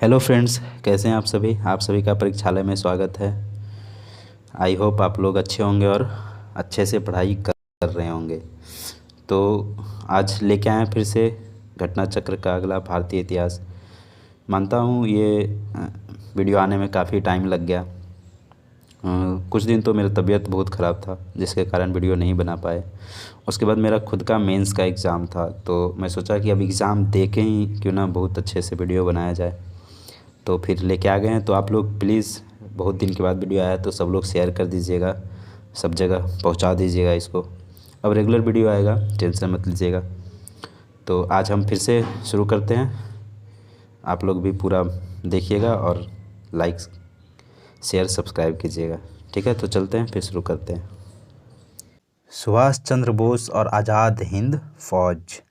Hello friends, कैसे हैं आप सभी का परीक्षालय में स्वागत है। आई होप आप लोग अच्छे होंगे और अच्छे से पढ़ाई कर रहे होंगे। तो आज लेके आए हैं फिर से घटना चक्र का अगला भारतीय इतिहास। मानता हूँ ये वीडियो आने में काफ़ी टाइम लग गया। कुछ दिन तो मेरा तबीयत बहुत ख़राब था जिसके कारण वीडियो नहीं बना पाए। उसके बाद मेरा खुद का मेंस का एग्ज़ाम था, तो मैं सोचा कि अब एग्ज़ाम दे के ही क्यों ना बहुत अच्छे से वीडियो बनाया जाए। तो फिर लेके आ गए हैं। तो आप लोग प्लीज़, बहुत दिन के बाद वीडियो आया तो सब लोग शेयर कर दीजिएगा, सब जगह पहुंचा दीजिएगा इसको। अब रेगुलर वीडियो आएगा, टेंशन मत लीजिएगा। तो आज हम फिर से शुरू करते हैं। आप लोग भी पूरा देखिएगा और लाइक शेयर सब्सक्राइब कीजिएगा। ठीक है, तो चलते हैं, फिर शुरू करते हैं। सुभाष चंद्र बोस और आज़ाद हिंद फौज।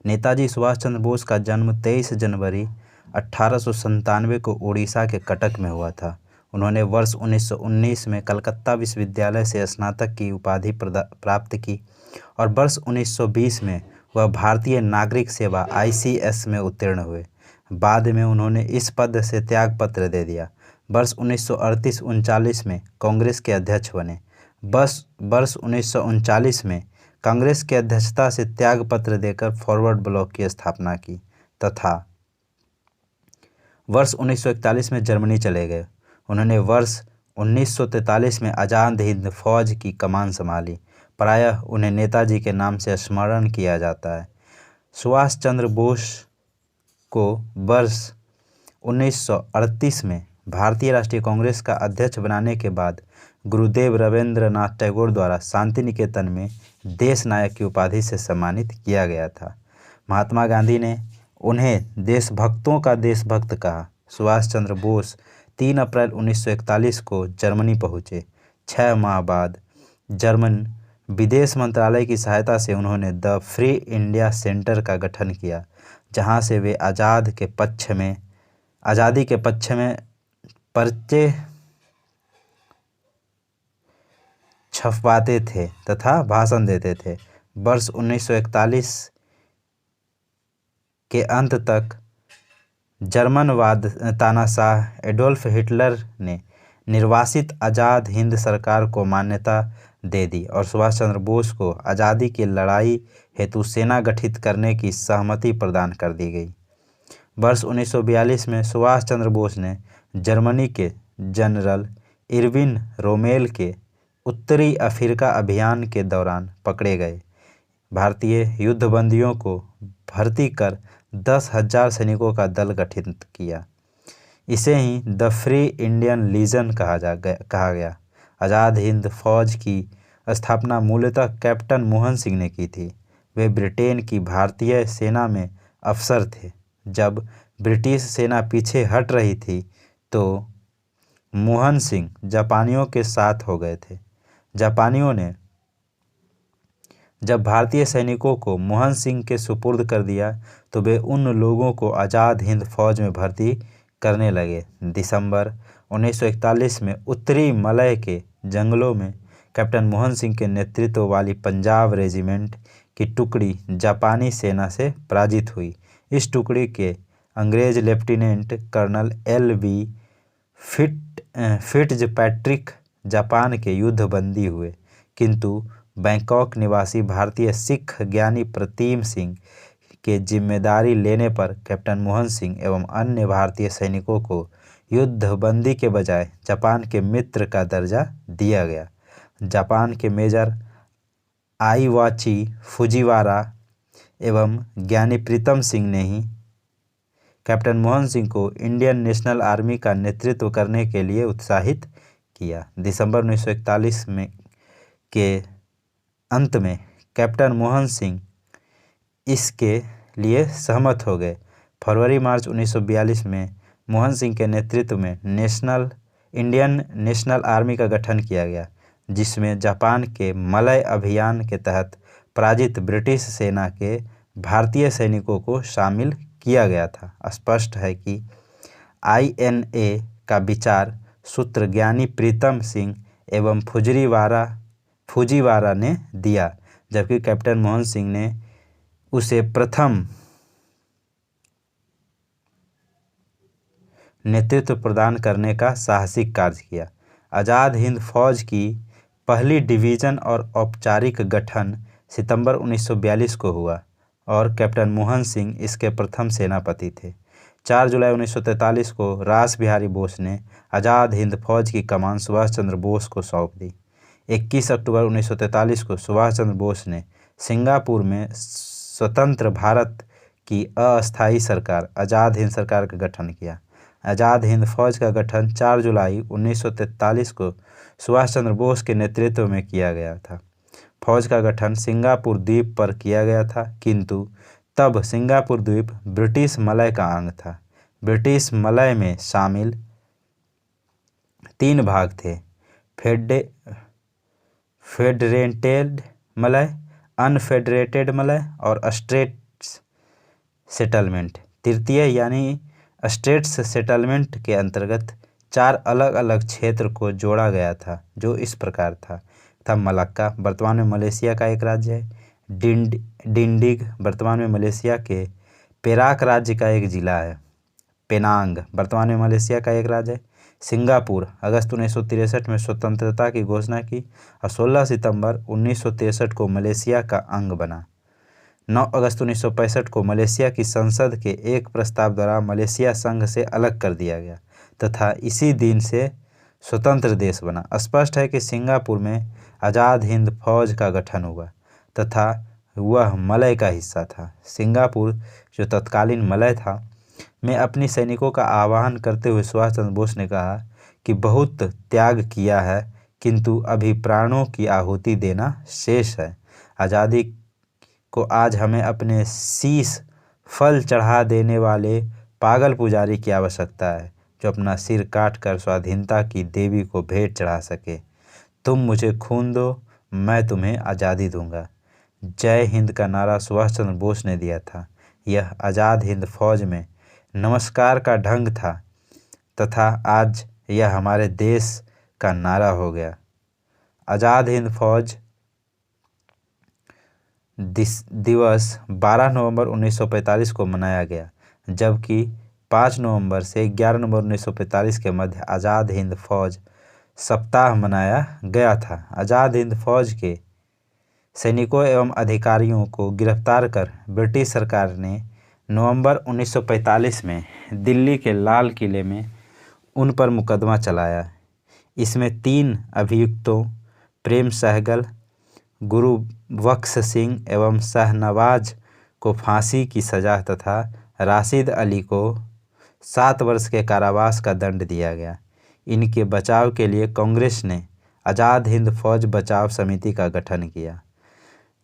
नेताजी सुभाष चंद्र बोस का जन्म 23 जनवरी 1897 को उड़ीसा के कटक में हुआ था। उन्होंने वर्ष 1919 में कलकत्ता विश्वविद्यालय से स्नातक की उपाधि प्राप्त की और वर्ष 1920 में वह भारतीय नागरिक सेवा ICS में उत्तीर्ण हुए। बाद में उन्होंने इस पद से त्यागपत्र दे दिया। वर्ष 1938-39 में कांग्रेस के अध्यक्ष बने। वर्ष 1939 में कांग्रेस की अध्यक्षता से त्यागपत्र देकर फॉरवर्ड ब्लॉक की स्थापना की तथा वर्ष 1941 में जर्मनी चले गए। उन्होंने वर्ष 1943 में आज़ाद हिंद फौज की कमान संभाली। प्रायः उन्हें नेताजी के नाम से स्मरण किया जाता है। सुभाष चंद्र बोस को वर्ष 1938 में भारतीय राष्ट्रीय कांग्रेस का अध्यक्ष बनाने के बाद गुरुदेव रवींद्रनाथ टैगोर द्वारा शांति निकेतन में देश नायक की उपाधि से सम्मानित किया गया था। महात्मा गांधी ने उन्हें देशभक्तों का देशभक्त कहा। सुभाष चंद्र बोस 3 अप्रैल 1941 को जर्मनी पहुँचे। 6 माह बाद जर्मन विदेश मंत्रालय की सहायता से उन्होंने द फ्री इंडिया सेंटर का गठन किया, जहां से वे आज़ादी के पक्ष में पर्चे छपवाते थे तथा भाषण देते थे। वर्ष 1941 के अंत तक जर्मनवाद तानाशाह एडोल्फ हिटलर ने निर्वासित आज़ाद हिंद सरकार को मान्यता दे दी और सुभाष चंद्र बोस को आज़ादी की लड़ाई हेतु सेना गठित करने की सहमति प्रदान कर दी गई। वर्ष 1942 में सुभाष चंद्र बोस ने जर्मनी के जनरल इरविन रोमेल के उत्तरी अफ्रीका अभियान के दौरान पकड़े गए भारतीय युद्धबंदियों को भर्ती कर 10,000 सैनिकों का दल गठित किया। इसे ही द फ्री इंडियन लीजन कहा गया। आज़ाद हिंद फौज की स्थापना मूलतः कैप्टन मोहन सिंह ने की थी। वे ब्रिटेन की भारतीय सेना में अफसर थे। जब ब्रिटिश सेना पीछे हट रही थी तो मोहन सिंह जापानियों के साथ हो गए थे। जापानियों ने जब भारतीय सैनिकों को मोहन सिंह के सुपुर्द कर दिया तो वे उन लोगों को आज़ाद हिंद फौज में भर्ती करने लगे। दिसंबर 1941 में उत्तरी मलय के जंगलों में कैप्टन मोहन सिंह के नेतृत्व वाली पंजाब रेजिमेंट की टुकड़ी जापानी सेना से पराजित हुई। इस टुकड़ी के अंग्रेज लेफ्टिनेंट कर्नल LB फिट्जपैट्रिक जापान के युद्धबंदी हुए, किंतु बैंकॉक निवासी भारतीय सिख ज्ञानी प्रतिम सिंह के जिम्मेदारी लेने पर कैप्टन मोहन सिंह एवं अन्य भारतीय सैनिकों को युद्धबंदी के बजाय जापान के मित्र का दर्जा दिया गया। जापान के मेजर आईवाची फुजीवारा एवं ज्ञानी प्रीतम सिंह ने ही कैप्टन मोहन सिंह को इंडियन नेशनल आर्मी का नेतृत्व करने के लिए उत्साहित किया। दिसंबर 1941 में के अंत में कैप्टन मोहन सिंह इसके लिए सहमत हो गए। फरवरी-मार्च 1942 में मोहन सिंह के नेतृत्व में इंडियन नेशनल आर्मी का गठन किया गया, जिसमें जापान के मलय अभियान के तहत पराजित ब्रिटिश सेना के भारतीय सैनिकों को शामिल किया गया था। स्पष्ट है कि INA का विचार सूत्र ज्ञानी प्रीतम सिंह एवं फुजीवारा ने दिया, जबकि कैप्टन मोहन सिंह ने उसे प्रथम नेतृत्व प्रदान करने का साहसिक कार्य किया। आज़ाद हिंद फौज की पहली डिवीज़न और औपचारिक गठन सितंबर 1942 को हुआ और कैप्टन मोहन सिंह इसके प्रथम सेनापति थे। 4 जुलाई 1943 को रास बिहारी बोस ने आज़ाद हिंद फौज की कमान सुभाष चंद्र बोस को सौंप दी। 21 अक्टूबर 1943 को सुभाष चंद्र बोस ने सिंगापुर में स्वतंत्र भारत की अस्थायी सरकार आज़ाद हिंद सरकार का गठन किया। आज़ाद हिंद फौज का गठन 4 जुलाई 1943 को सुभाष चंद्र बोस के नेतृत्व में किया गया था। फौज का गठन सिंगापुर द्वीप पर किया गया था, किंतु तब सिंगापुर द्वीप ब्रिटिश मलय का अंग था। ब्रिटिश मलय में शामिल 3 भाग थे: फेडरेटेड मलय, अनफेडरेटेड मलय और स्टेट्स सेटलमेंट। तृतीय यानी स्टेट्स सेटलमेंट के अंतर्गत 4 अलग अलग क्षेत्र को जोड़ा गया था, जो इस प्रकार था मलक्का, वर्तमान में मलेशिया का एक राज्य है; डिंडिग, वर्तमान में मलेशिया के पेराक राज्य का एक जिला है; पेनांग, वर्तमान में मलेशिया का एक राज्य है; सिंगापुर, अगस्त 1963 में स्वतंत्रता की घोषणा की और 16 सितंबर 1963 को मलेशिया का अंग बना। 9 अगस्त 1965 को मलेशिया की संसद के एक प्रस्ताव द्वारा मलेशिया संघ से अलग कर दिया गया तथा इसी दिन से स्वतंत्र देश बना। स्पष्ट है कि सिंगापुर में आज़ाद हिंद फौज का गठन हुआ तथा वह मलय का हिस्सा था। सिंगापुर, जो तत्कालीन मलय था, में अपनी सैनिकों का आह्वान करते हुए सुभाष चंद्र बोस ने कहा कि बहुत त्याग किया है, किंतु अभी प्राणों की आहुति देना शेष है। आज़ादी को आज हमें अपने शीश फल चढ़ा देने वाले पागल पुजारी की आवश्यकता है, जो अपना सिर काट कर स्वाधीनता की देवी को भेंट चढ़ा सके। तुम मुझे खून दो, मैं तुम्हें आज़ादी दूंगा। जय हिंद का नारा सुभाष चंद्र बोस ने दिया था। यह आज़ाद हिंद फौज में नमस्कार का ढंग था तथा आज यह हमारे देश का नारा हो गया। आज़ाद हिंद फौज दिवस 12 नवंबर 1945 को मनाया गया, जबकि 5 नवंबर से 11 नवंबर 1945 के मध्य आज़ाद हिंद फौज सप्ताह मनाया गया था। आज़ाद हिंद फौज के सैनिकों एवं अधिकारियों को गिरफ्तार कर ब्रिटिश सरकार ने नवंबर 1945 में दिल्ली के लाल किले में उन पर मुकदमा चलाया। इसमें 3 अभियुक्तों प्रेम सहगल, गुरुबख्श सिंह एवं शाहनवाज को फांसी की सजा तथा राशिद अली को 7 वर्ष के कारावास का दंड दिया गया। इनके बचाव के लिए कांग्रेस ने आज़ाद हिंद फौज बचाव समिति का गठन किया,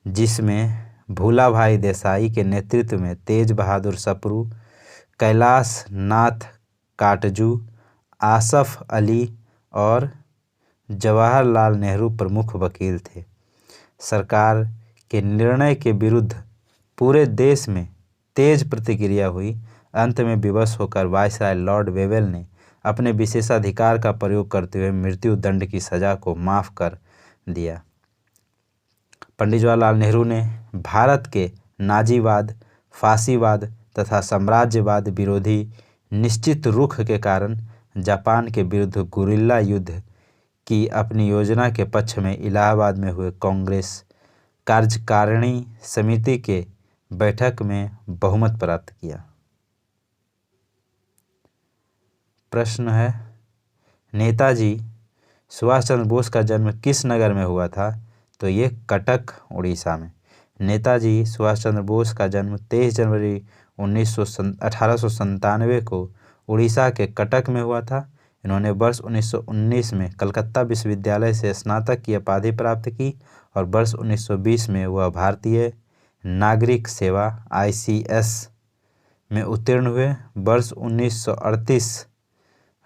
जिसमें भूलाभाई देसाई के नेतृत्व में तेज बहादुर सप्रू, कैलाश नाथ काटजू, आसफ अली और जवाहरलाल नेहरू प्रमुख वकील थे। सरकार के निर्णय के विरुद्ध पूरे देश में तेज प्रतिक्रिया हुई। अंत में विवश होकर वायसराय लॉर्ड वेवेल ने अपने विशेषाधिकार का प्रयोग करते हुए मृत्यु दंड की सजा को माफ़ कर दिया। पंडित जवाहरलाल नेहरू ने भारत के नाजीवाद, फासीवाद तथा साम्राज्यवाद विरोधी निश्चित रुख के कारण जापान के विरुद्ध गुरिल्ला युद्ध की अपनी योजना के पक्ष में इलाहाबाद में हुए कांग्रेस कार्यकारिणी समिति के बैठक में बहुमत प्राप्त किया। प्रश्न है, नेताजी सुभाष चंद्र बोस का जन्म किस नगर में हुआ था? तो ये कटक, उड़ीसा में। नेताजी सुभाष चंद्र बोस का जन्म 23 जनवरी 1897 को उड़ीसा के कटक में हुआ था। इन्होंने वर्ष 1919 में कलकत्ता विश्वविद्यालय से स्नातक की उपाधि प्राप्त की और वर्ष 1920 में वह भारतीय नागरिक सेवा ICS में उत्तीर्ण हुए। वर्ष 1938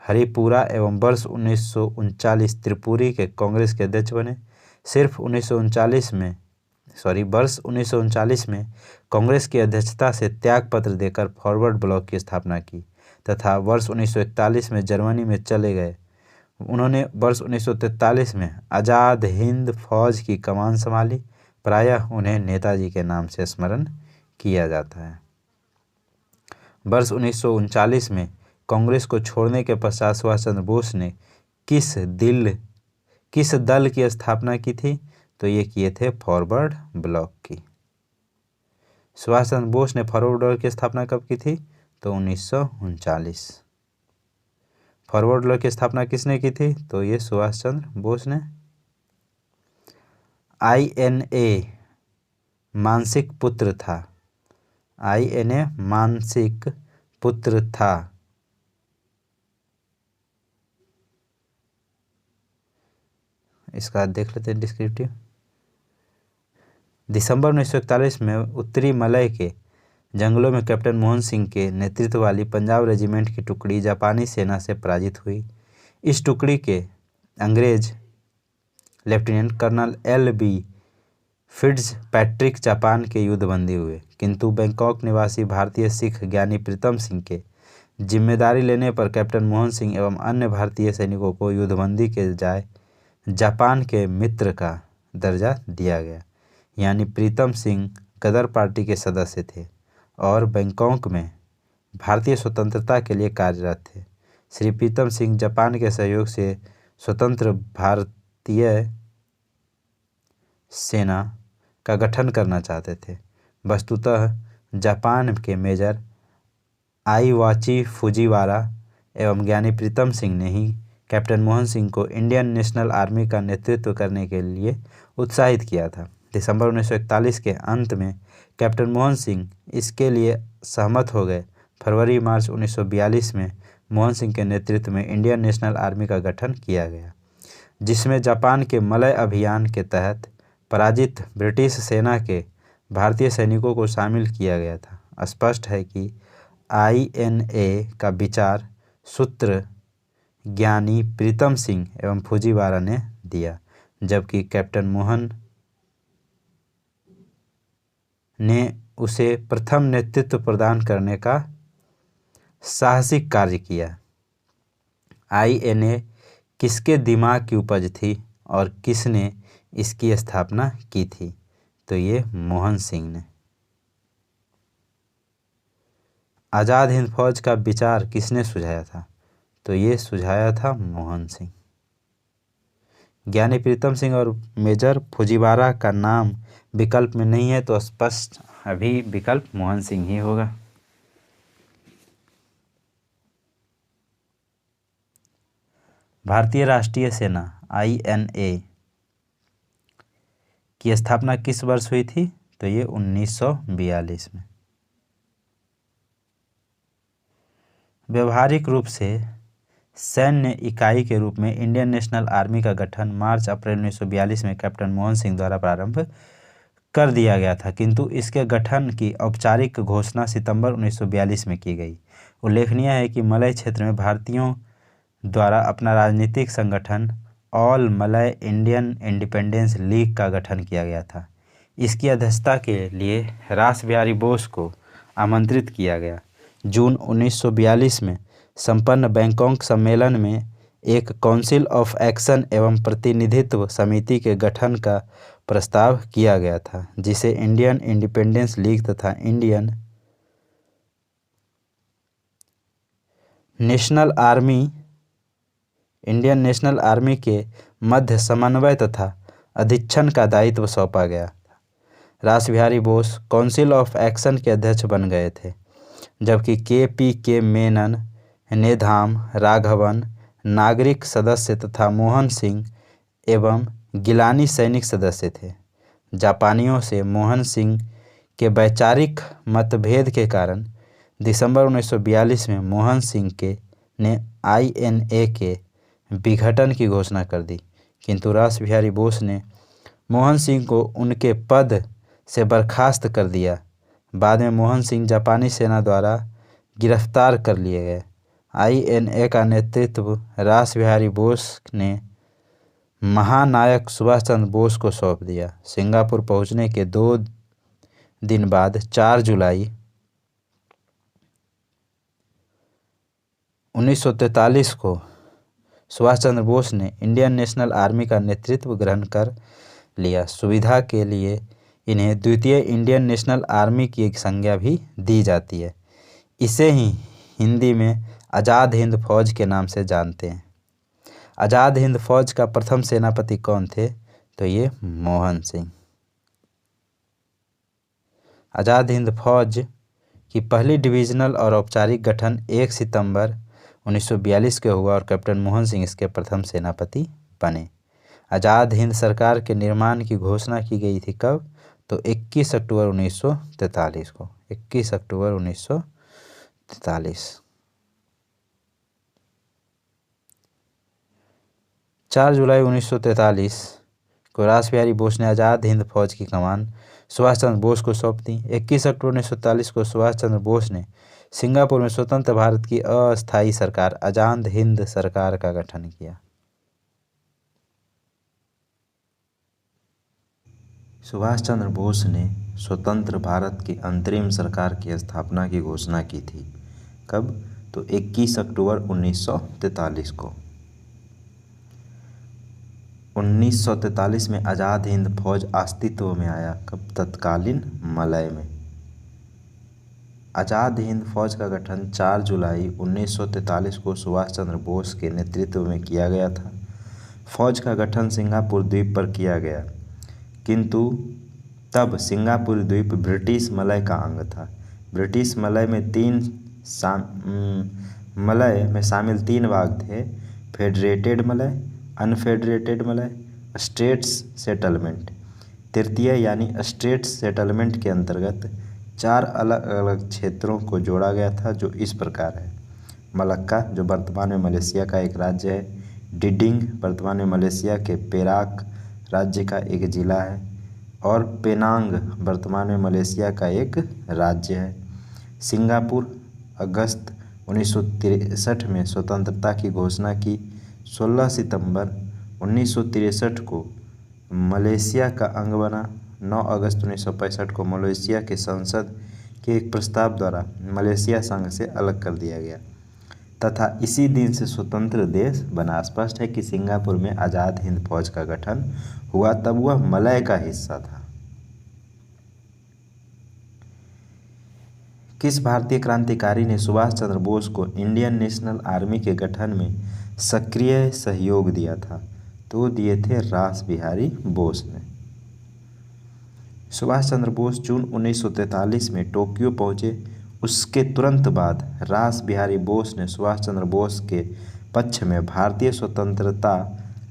हरिपुरा एवं वर्ष 1939 त्रिपुरी के कांग्रेस के अध्यक्ष बने। सिर्फ वर्ष 1939 में कांग्रेस की अध्यक्षता से त्यागपत्र देकर फॉरवर्ड ब्लॉक की स्थापना की तथा वर्ष 1941 में जर्मनी में चले गए। उन्होंने वर्ष 1943 में आज़ाद हिंद फौज की कमान संभाली। प्रायः उन्हें नेताजी के नाम से स्मरण किया जाता है। वर्ष 1939 में कांग्रेस को छोड़ने के पश्चात सुभाष चंद्र बोस ने किस दल की स्थापना की थी? तो ये किए थे फॉरवर्ड ब्लॉक की। सुभाष चंद्र बोस ने फॉरवर्ड ब्लॉक की स्थापना कब की थी? तो 1939। फॉरवर्ड ब्लॉक की स्थापना किसने की थी? तो ये सुभाष चंद्र बोस ने। INA मानसिक पुत्र था। INA मानसिक पुत्र था। इसका देख लेते हैं डिस्क्रिप्टिव। दिसंबर 1941 में उत्तरी मलय के जंगलों में कैप्टन मोहन सिंह के नेतृत्व वाली पंजाब रेजिमेंट की टुकड़ी जापानी सेना से पराजित हुई। इस टुकड़ी के अंग्रेज लेफ्टिनेंट कर्नल LB फिट्जपैट्रिक जापान के युद्धबंदी हुए, किंतु बैंकॉक निवासी भारतीय सिख ज्ञानी प्रीतम सिंह के जिम्मेदारी लेने पर कैप्टन मोहन सिंह एवं अन्य भारतीय सैनिकों को युद्धबंदी के बजाय जापान के मित्र का दर्जा दिया गया। यानी प्रीतम सिंह गदर पार्टी के सदस्य थे और बैंकॉक में भारतीय स्वतंत्रता के लिए कार्यरत थे। श्री प्रीतम सिंह जापान के सहयोग से स्वतंत्र भारतीय सेना का गठन करना चाहते थे। वस्तुतः जापान के मेजर आईवाची फुजीवारा एवं ज्ञानी प्रीतम सिंह ने ही कैप्टन मोहन सिंह को इंडियन नेशनल आर्मी का नेतृत्व करने के लिए उत्साहित किया था। दिसंबर 1941 के अंत में कैप्टन मोहन सिंह इसके लिए सहमत हो गए। फरवरी-मार्च 1942 में मोहन सिंह के नेतृत्व में इंडियन नेशनल आर्मी का गठन किया गया, जिसमें जापान के मलय अभियान के तहत पराजित ब्रिटिश सेना के भारतीय सैनिकों को शामिल किया गया था। स्पष्ट है कि INA का विचार सूत्र ज्ञानी प्रीतम सिंह एवं फुजीवारा ने दिया, जबकि कैप्टन मोहन ने उसे प्रथम नेतृत्व प्रदान करने का साहसिक कार्य किया। INA किसके दिमाग की उपज थी और किसने इसकी स्थापना की थी? तो ये मोहन सिंह ने। आज़ाद हिंद फौज का विचार किसने सुझाया था? तो ये सुझाया था मोहन सिंह। ज्ञानी प्रीतम सिंह और मेजर फुजीवारा का नाम विकल्प में नहीं है, तो स्पष्ट अभी विकल्प मोहन सिंह ही होगा। भारतीय राष्ट्रीय सेना INA की स्थापना किस वर्ष हुई थी? तो ये 1942 में। व्यवहारिक रूप से सैन्य इकाई के रूप में इंडियन नेशनल आर्मी का गठन मार्च-अप्रैल 1942 में कैप्टन मोहन सिंह द्वारा प्रारंभ कर दिया गया था, किंतु इसके गठन की औपचारिक घोषणा सितंबर 1942 में की गई। उल्लेखनीय है कि मलय क्षेत्र में भारतीयों द्वारा अपना राजनीतिक संगठन all Malay Indian independence league का गठन किया गया था। इसकी अध्यक्षता के लिए रास बिहारी बोस को आमंत्रित किया गया। जून 1942 में संपन्न बैंकॉक सम्मेलन में एक काउंसिल ऑफ एक्शन एवं प्रतिनिधित्व समिति के गठन का प्रस्ताव किया गया था, जिसे इंडियन इंडिपेंडेंस लीग तथा इंडियन नेशनल आर्मी के मध्य समन्वय तथा अधीक्षण का दायित्व सौंपा गया था। रास Bihari Bose council of action के अध्यक्ष बन गए थे, जबकि KPK मेनन, नेधाम राघवन नागरिक सदस्य तथा मोहन सिंह एवं गिलानी सैनिक सदस्य थे। जापानियों से मोहन सिंह के वैचारिक मतभेद के कारण दिसंबर 1942 में मोहन सिंह ने INA के विघटन की घोषणा कर दी, किंतु रास बिहारी बोस ने मोहन सिंह को उनके पद से बर्खास्त कर दिया। बाद में मोहन सिंह जापानी सेना द्वारा गिरफ्तार कर लिए गए। INA का नेतृत्व रास बिहारी बोस ने महानायक सुभाष चंद्र बोस को सौंप दिया। सिंगापुर पहुंचने के 2 दिन बाद 4 जुलाई 1943 को सुभाष चंद्र बोस ने इंडियन नेशनल आर्मी का नेतृत्व ग्रहण कर लिया। सुविधा के लिए इन्हें द्वितीय इंडियन नेशनल आर्मी की एक संज्ञा भी दी जाती है। इसे ही हिंदी में आज़ाद हिंद फौज के नाम से जानते हैं। आज़ाद हिंद फौज का प्रथम सेनापति कौन थे? तो ये मोहन सिंह। आज़ाद हिंद फौज की पहली डिवीजनल और औपचारिक गठन 1 सितंबर 1942 को हुआ और कैप्टन मोहन सिंह इसके प्रथम सेनापति बने। आज़ाद हिंद सरकार के निर्माण की घोषणा की गई थी कब? तो 21 अक्टूबर 1943 को। 21 अक्टूबर 1943। 4 जुलाई 1943 को रासबिहारी बोस ने आज़ाद हिंद फौज की कमान सुभाष चंद्र बोस को सौंप दी। 21 अक्टूबर 1943 को सुभाष चंद्र बोस ने सिंगापुर में स्वतंत्र भारत की अस्थायी सरकार आज़ाद हिंद सरकार का गठन किया। सुभाष चंद्र बोस ने स्वतंत्र भारत की अंतरिम सरकार की स्थापना की घोषणा की थी कब? तो 21 अक्टूबर 1943 को। 1943 में आज़ाद हिंद फौज अस्तित्व में आया कब? तत्कालीन मलय में। आज़ाद हिंद फौज का गठन 4 जुलाई 1943 को सुभाष चंद्र बोस के नेतृत्व में किया गया था। फौज का गठन सिंगापुर द्वीप पर किया गया, किंतु तब सिंगापुर द्वीप ब्रिटिश मलय का अंग था। ब्रिटिश मलय में शामिल 3 भाग थे: federated Malay, unfederated Malay, states settlement. तृतीय यानी स्टेट्स सेटलमेंट के अंतर्गत 4 अलग अलग क्षेत्रों को जोड़ा गया था, जो इस प्रकार है: मलक्का, जो वर्तमान में मलेशिया का एक राज्य है; डिडिंग, वर्तमान में मलेशिया के पेराक राज्य का एक ज़िला है; और पेनांग, वर्तमान में मलेशिया का एक राज्य है। सिंगापुर अगस्त 1963 में स्वतंत्रता की घोषणा की। 16 सितंबर 1963 को मलेशिया का अंग बना। 9 अगस्त 1965 को मलेशिया के संसद के एक प्रस्ताव द्वारा मलेशिया संघ से अलग कर दिया गया तथा इसी दिन से स्वतंत्र देश बना। स्पष्ट है कि सिंगापुर में आज़ाद हिंद फौज का गठन हुआ तब वह मलय का हिस्सा था। किस भारतीय क्रांतिकारी ने सुभाष चंद्र बोस को इंडियन नेशनल आर्मी के गठन में सक्रिय सहयोग दिया था? तो दिए थे रासबिहारी बोस ने। सुभाष चंद्र बोस जून 1943 में टोक्यो पहुंचे। उसके तुरंत बाद रासबिहारी बोस ने सुभाष चंद्र बोस के पक्ष में भारतीय स्वतंत्रता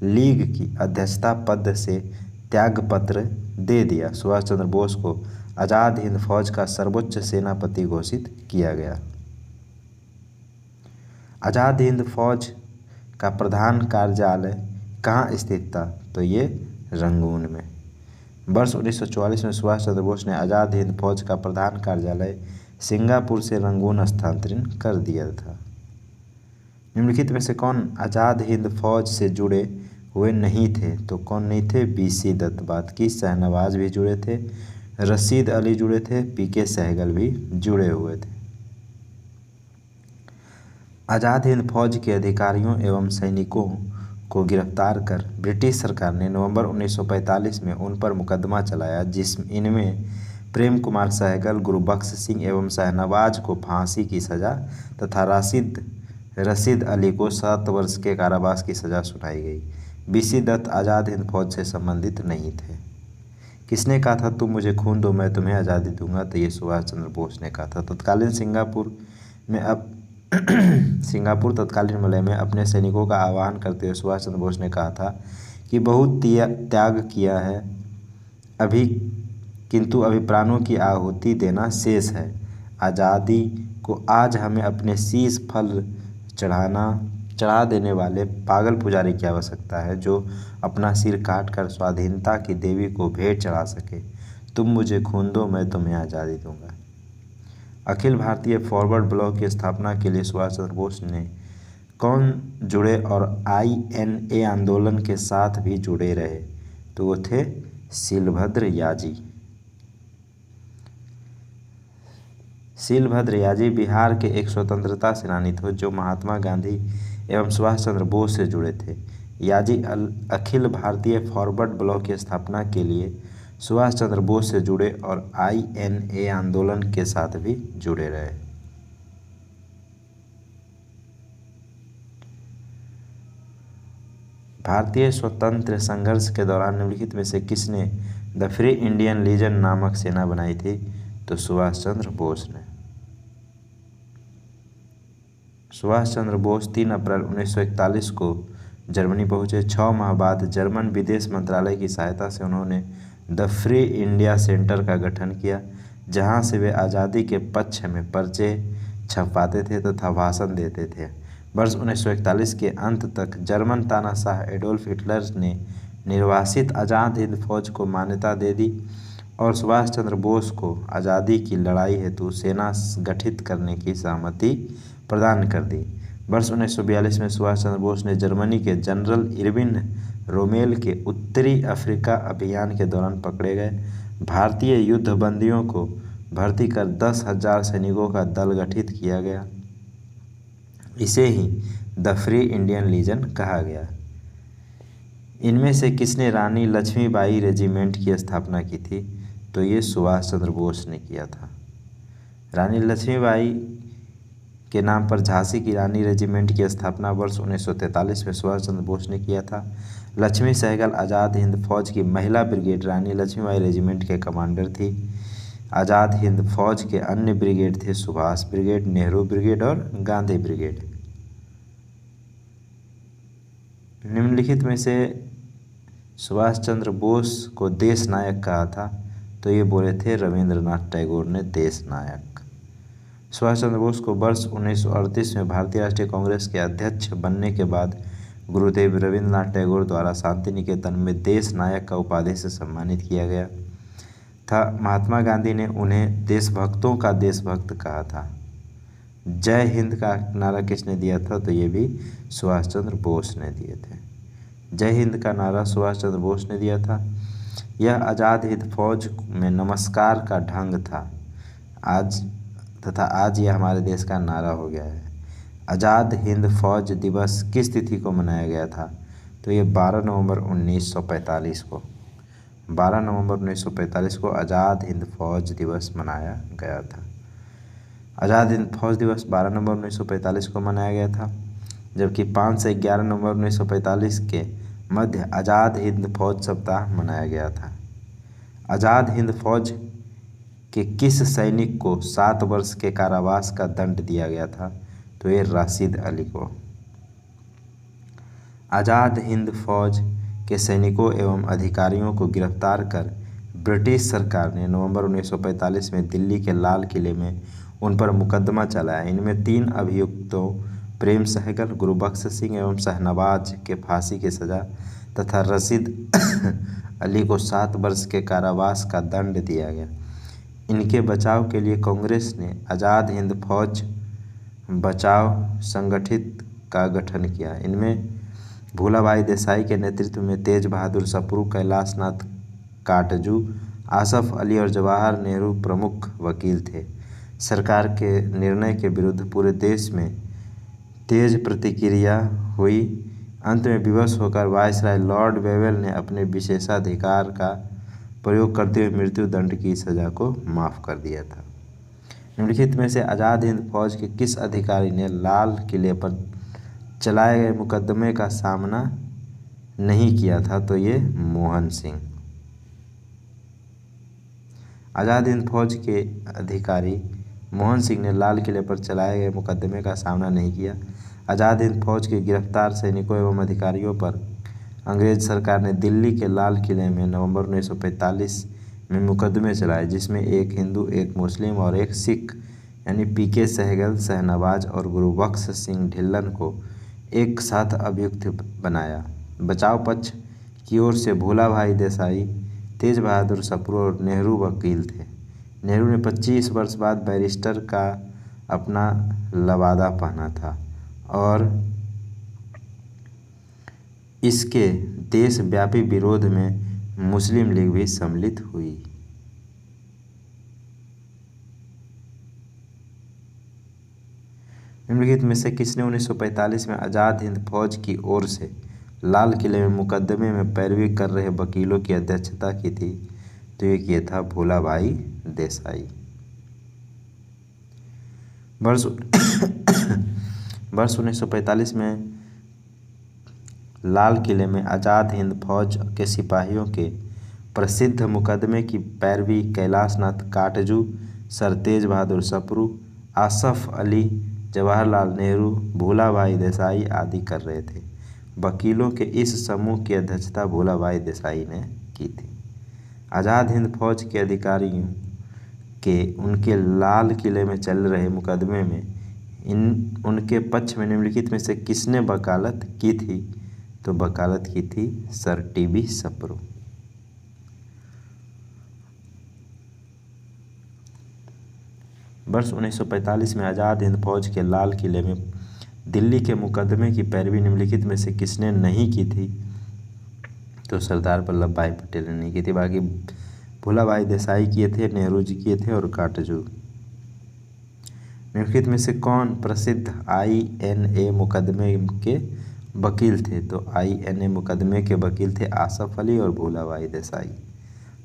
लीग की अध्यक्षता पद से त्यागपत्र दे दिया। सुभाष चंद्र बोस को आज़ाद हिंद फौज का सर्वोच्च सेनापति घोषित किया गया। आज़ाद हिंद फौज का प्रधान कार्यालय कहाँ स्थित था? तो ये रंगून में। वर्ष 1944 में सुभाष चंद्र बोस ने आज़ाद हिंद फौज का प्रधान कार्यालय सिंगापुर से रंगून स्थानांतरित कर दिया था। निम्नलिखित में से कौन आज़ाद हिंद फौज से जुड़े हुए नहीं थे? तो कौन नहीं थे? बीसी दत्त, बात की, शहनवाज भी जुड़े थे, रशीद अली जुड़े थे, पीके सहगल भी जुड़े हुए थे। आज़ाद हिंद फौज के अधिकारियों एवं सैनिकों को गिरफ्तार कर ब्रिटिश सरकार ने नवंबर 1945 में उन पर मुकदमा चलाया, इनमें प्रेम कुमार सहगल, गुरबख्श सिंह एवं शहनवाज को फांसी की सज़ा तथा रशीद अली को 7 वर्ष के कारावास की सज़ा सुनाई गई। बीसी दत्त आज़ाद हिंद फौज से संबंधित नहीं थे। किसने कहा था तुम मुझे खून दो मैं तुम्हें आज़ादी दूंगा? तो ये सुभाष चंद्र बोस ने कहा था। तत्कालीन तत्कालीन मलय में अपने सैनिकों का आह्वान करते हुए सुभाष चंद्र बोस ने कहा था कि बहुत त्याग किया है किंतु अभी प्राणों की आहुति देना शेष है। आज़ादी को आज हमें अपने शीश फल चढ़ा देने वाले पागल पुजारी की आवश्यकता है, जो अपना सिर काट कर स्वाधीनता की देवी को भेंट चढ़ा सके। तुम मुझे खून दो मैं तुम्हें आज़ादी दूंगा। अखिल भारतीय फॉरवर्ड ब्लॉक की स्थापना के लिए सुभाष चंद्र बोस ने कौन जुड़े और INA आंदोलन के साथ भी जुड़े रहे? तो वो थे शीलभद्र याजी। शीलभद्र याजी बिहार के एक स्वतंत्रता सेनानी थे जो महात्मा गांधी एवं सुभाष चंद्र बोस से जुड़े थे। याजी अखिल भारतीय फॉरवर्ड ब्लॉक की स्थापना के लिए सुभाष चंद्र बोस से जुड़े और INA आंदोलन के साथ भी जुड़े रहे। भारतीय स्वतंत्र संघर्ष के दौरान निम्नलिखित में से किसने द फ्री इंडियन लीजन नामक सेना बनाई थी? तो सुभाष चंद्र बोस ने। सुभाष चंद्र बोस 3 अप्रैल 1941 को जर्मनी पहुंचे। 6 माह बाद जर्मन विदेश मंत्रालय की सहायता से उन्होंने द फ्री इंडिया सेंटर का गठन किया, जहां से वे आज़ादी के पक्ष में पर्चे छपवाते थे तथा भाषण देते थे। वर्ष 1941 के अंत तक जर्मन तानाशाह एडोल्फ हिटलर ने निर्वासित आज़ाद हिंद फौज को मान्यता दे दी और सुभाष चंद्र बोस को आज़ादी की लड़ाई हेतु सेना गठित करने की सहमति प्रदान कर दी। वर्ष 1942 में सुभाष चंद्र बोस ने जर्मनी के जनरल इरविन रोमेल के उत्तरी अफ्रीका अभियान के दौरान पकड़े गए भारतीय युद्धबंदियों को भर्ती कर 10,000 सैनिकों का दल गठित किया गया। इसे ही द फ्री इंडियन लीजन कहा गया। इनमें से किसने रानी लक्ष्मीबाई रेजिमेंट की स्थापना की थी? तो ये सुभाष चंद्र बोस ने किया था। रानी लक्ष्मीबाई के नाम पर झांसी की रानी रेजिमेंट की स्थापना वर्ष 1943 में सुभाष चंद्र बोस ने किया था। लक्ष्मी सहगल आज़ाद हिंद फौज की महिला ब्रिगेड रानी लक्ष्मीबाई रेजिमेंट के कमांडर थी। आज़ाद हिंद फौज के अन्य ब्रिगेड थे सुभाष ब्रिगेड, नेहरू ब्रिगेड और गांधी ब्रिगेड। निम्नलिखित में से सुभाष चंद्र बोस को देश नायक कहा था? तो ये बोले थे रविंद्रनाथ टैगोर ने देश नायक। सुभाष चंद्र बोस को वर्ष 1938 में भारतीय राष्ट्रीय कांग्रेस के अध्यक्ष बनने के बाद गुरुदेव रविंद्रनाथ टैगोर द्वारा शांति निकेतन में देश नायक का उपाधि से सम्मानित किया गया था। महात्मा गांधी ने उन्हें देशभक्तों का देशभक्त कहा था। जय हिंद का नारा किसने दिया था? तो ये भी सुभाष चंद्र बोस ने दिए थे। जय हिंद का नारा सुभाष चंद्र बोस ने दिया था। यह आज़ाद हिंद फौज में नमस्कार का ढंग था आज यह हमारे देश का नारा हो गया है। आज़ाद हिंद फौज दिवस किस तिथि को मनाया गया था? तो ये 12 नवंबर 1945 को 12 नवंबर 1945 को आज़ाद हिंद फौज दिवस मनाया गया था। आज़ाद हिंद फौज दिवस 12 नवंबर 1945 को मनाया गया था, जबकि 5 से 11 नवंबर 1945 के मध्य आज़ाद हिंद फौज सप्ताह मनाया गया था। आज़ाद हिंद फौज के किस सैनिक को 7 वर्ष के कारावास का दंड दिया गया था? तो ये राशिद अली को। आज़ाद हिंद फौज के सैनिकों एवं अधिकारियों को गिरफ्तार कर ब्रिटिश सरकार ने नवंबर 1945 में दिल्ली के लाल किले में उन पर मुकदमा चलाया। इनमें 3 अभियुक्तों प्रेम सहगल, गुरुबख्श सिंह एवं शहनवाज के फांसी की सजा तथा रशीद अली को 7 वर्ष के कारावास का दंड दिया गया। इनके बचाव के लिए कांग्रेस ने आज़ाद हिंद फौज बचाव संगठित का गठन किया। इनमें भूलाभाई देसाई के नेतृत्व में तेज बहादुर सप्रू, कैलाश नाथ काटजू, आसफ अली और जवाहर नेहरू प्रमुख वकील थे। सरकार के निर्णय के विरुद्ध पूरे देश में तेज प्रतिक्रिया हुई। अंत में विवश होकर वायसराय लॉर्ड वेवेल ने अपने विशेषाधिकार का प्रयोग करते हुए मृत्यु दंड की सजा को माफ़ कर दिया था। निम्नलिखित में से आज़ाद हिंद फौज के किस अधिकारी ने लाल किले पर चलाए गए मुकदमे का सामना नहीं किया था? तो ये मोहन सिंह। आज़ाद हिंद फौज के अधिकारी मोहन सिंह ने लाल किले पर चलाए गए मुकदमे का सामना नहीं किया। आज़ाद हिंद फौज के गिरफ्तार सैनिकों एवं अधिकारियों पर अंग्रेज सरकार ने दिल्ली के लाल किले में नवंबर 1945 में मुकदमे चलाए, जिसमें एक हिंदू, एक मुस्लिम और एक सिख यानी पीके सहगल, शहनवाज और गुरुबख्श सिंह ढिल्लन को एक साथ अभियुक्त बनाया। बचाव पक्ष की ओर से भूलाभाई देसाई, तेज बहादुर सप्रू और नेहरू वकील थे। नेहरू ने 25 वर्ष बाद बैरिस्टर का अपना लवादा पहना था और इसके देशव्यापी विरोध में मुस्लिम लीग भी सम्मिलित हुई। निम्नलिखित में से किसने 1945 में आज़ाद हिंद फौज की ओर से लाल किले में मुकदमे में पैरवी कर रहे वकीलों की अध्यक्षता की थी? तो ये किया था भूलाभाई देसाई। वर्ष 1945 में लाल किले में आज़ाद हिंद फौज के सिपाहियों के प्रसिद्ध मुकदमे की पैरवी कैलाशनाथ काटजू, सर तेज बहादुर सप्रू, आसफ अली, जवाहरलाल नेहरू, भूलाभाई देसाई आदि कर रहे थे। वकीलों के इस समूह की अध्यक्षता भूलाभाई देसाई ने की थी। आज़ाद हिंद फौज के अधिकारियों के उनके लाल किले में चल रहे मुकदमे में उनके पक्ष में निम्नलिखित में से किसने वकालत की थी? तो वकालत की थी सर टीबी सप्रू। वर्ष 1945 में आज़ाद हिंद फौज के लाल किले में दिल्ली के मुकदमे की पैरवी निम्नलिखित में से किसने नहीं की थी? तो सरदार वल्लभ भाई पटेल ने नहीं की थी। बाकी भूलाभाई देसाई किए थे, नेहरू जी किए थे और काटजू। निम्नलिखित में से कौन प्रसिद्ध INA मुकदमे के वकील थे? तो INA मुकदमे के वकील थे आसफ अली और भूलाभाई देसाई।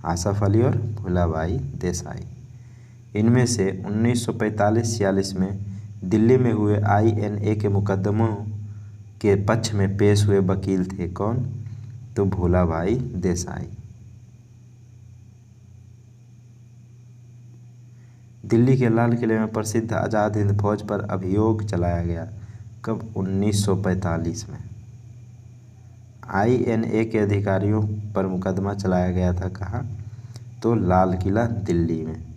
आसफ अली और भूलाभाई देसाई। इनमें से 1945-46 में दिल्ली में हुए INA के मुकदमों के पक्ष में पेश हुए वकील थे कौन? तो भूलाभाई देसाई। दिल्ली के लाल किले में प्रसिद्ध आज़ाद हिंद फौज पर अभियोग चलाया गया कब? 1945 में। INA के अधिकारियों पर मुकदमा चलाया गया था कहाँ? तो लाल किला दिल्ली में।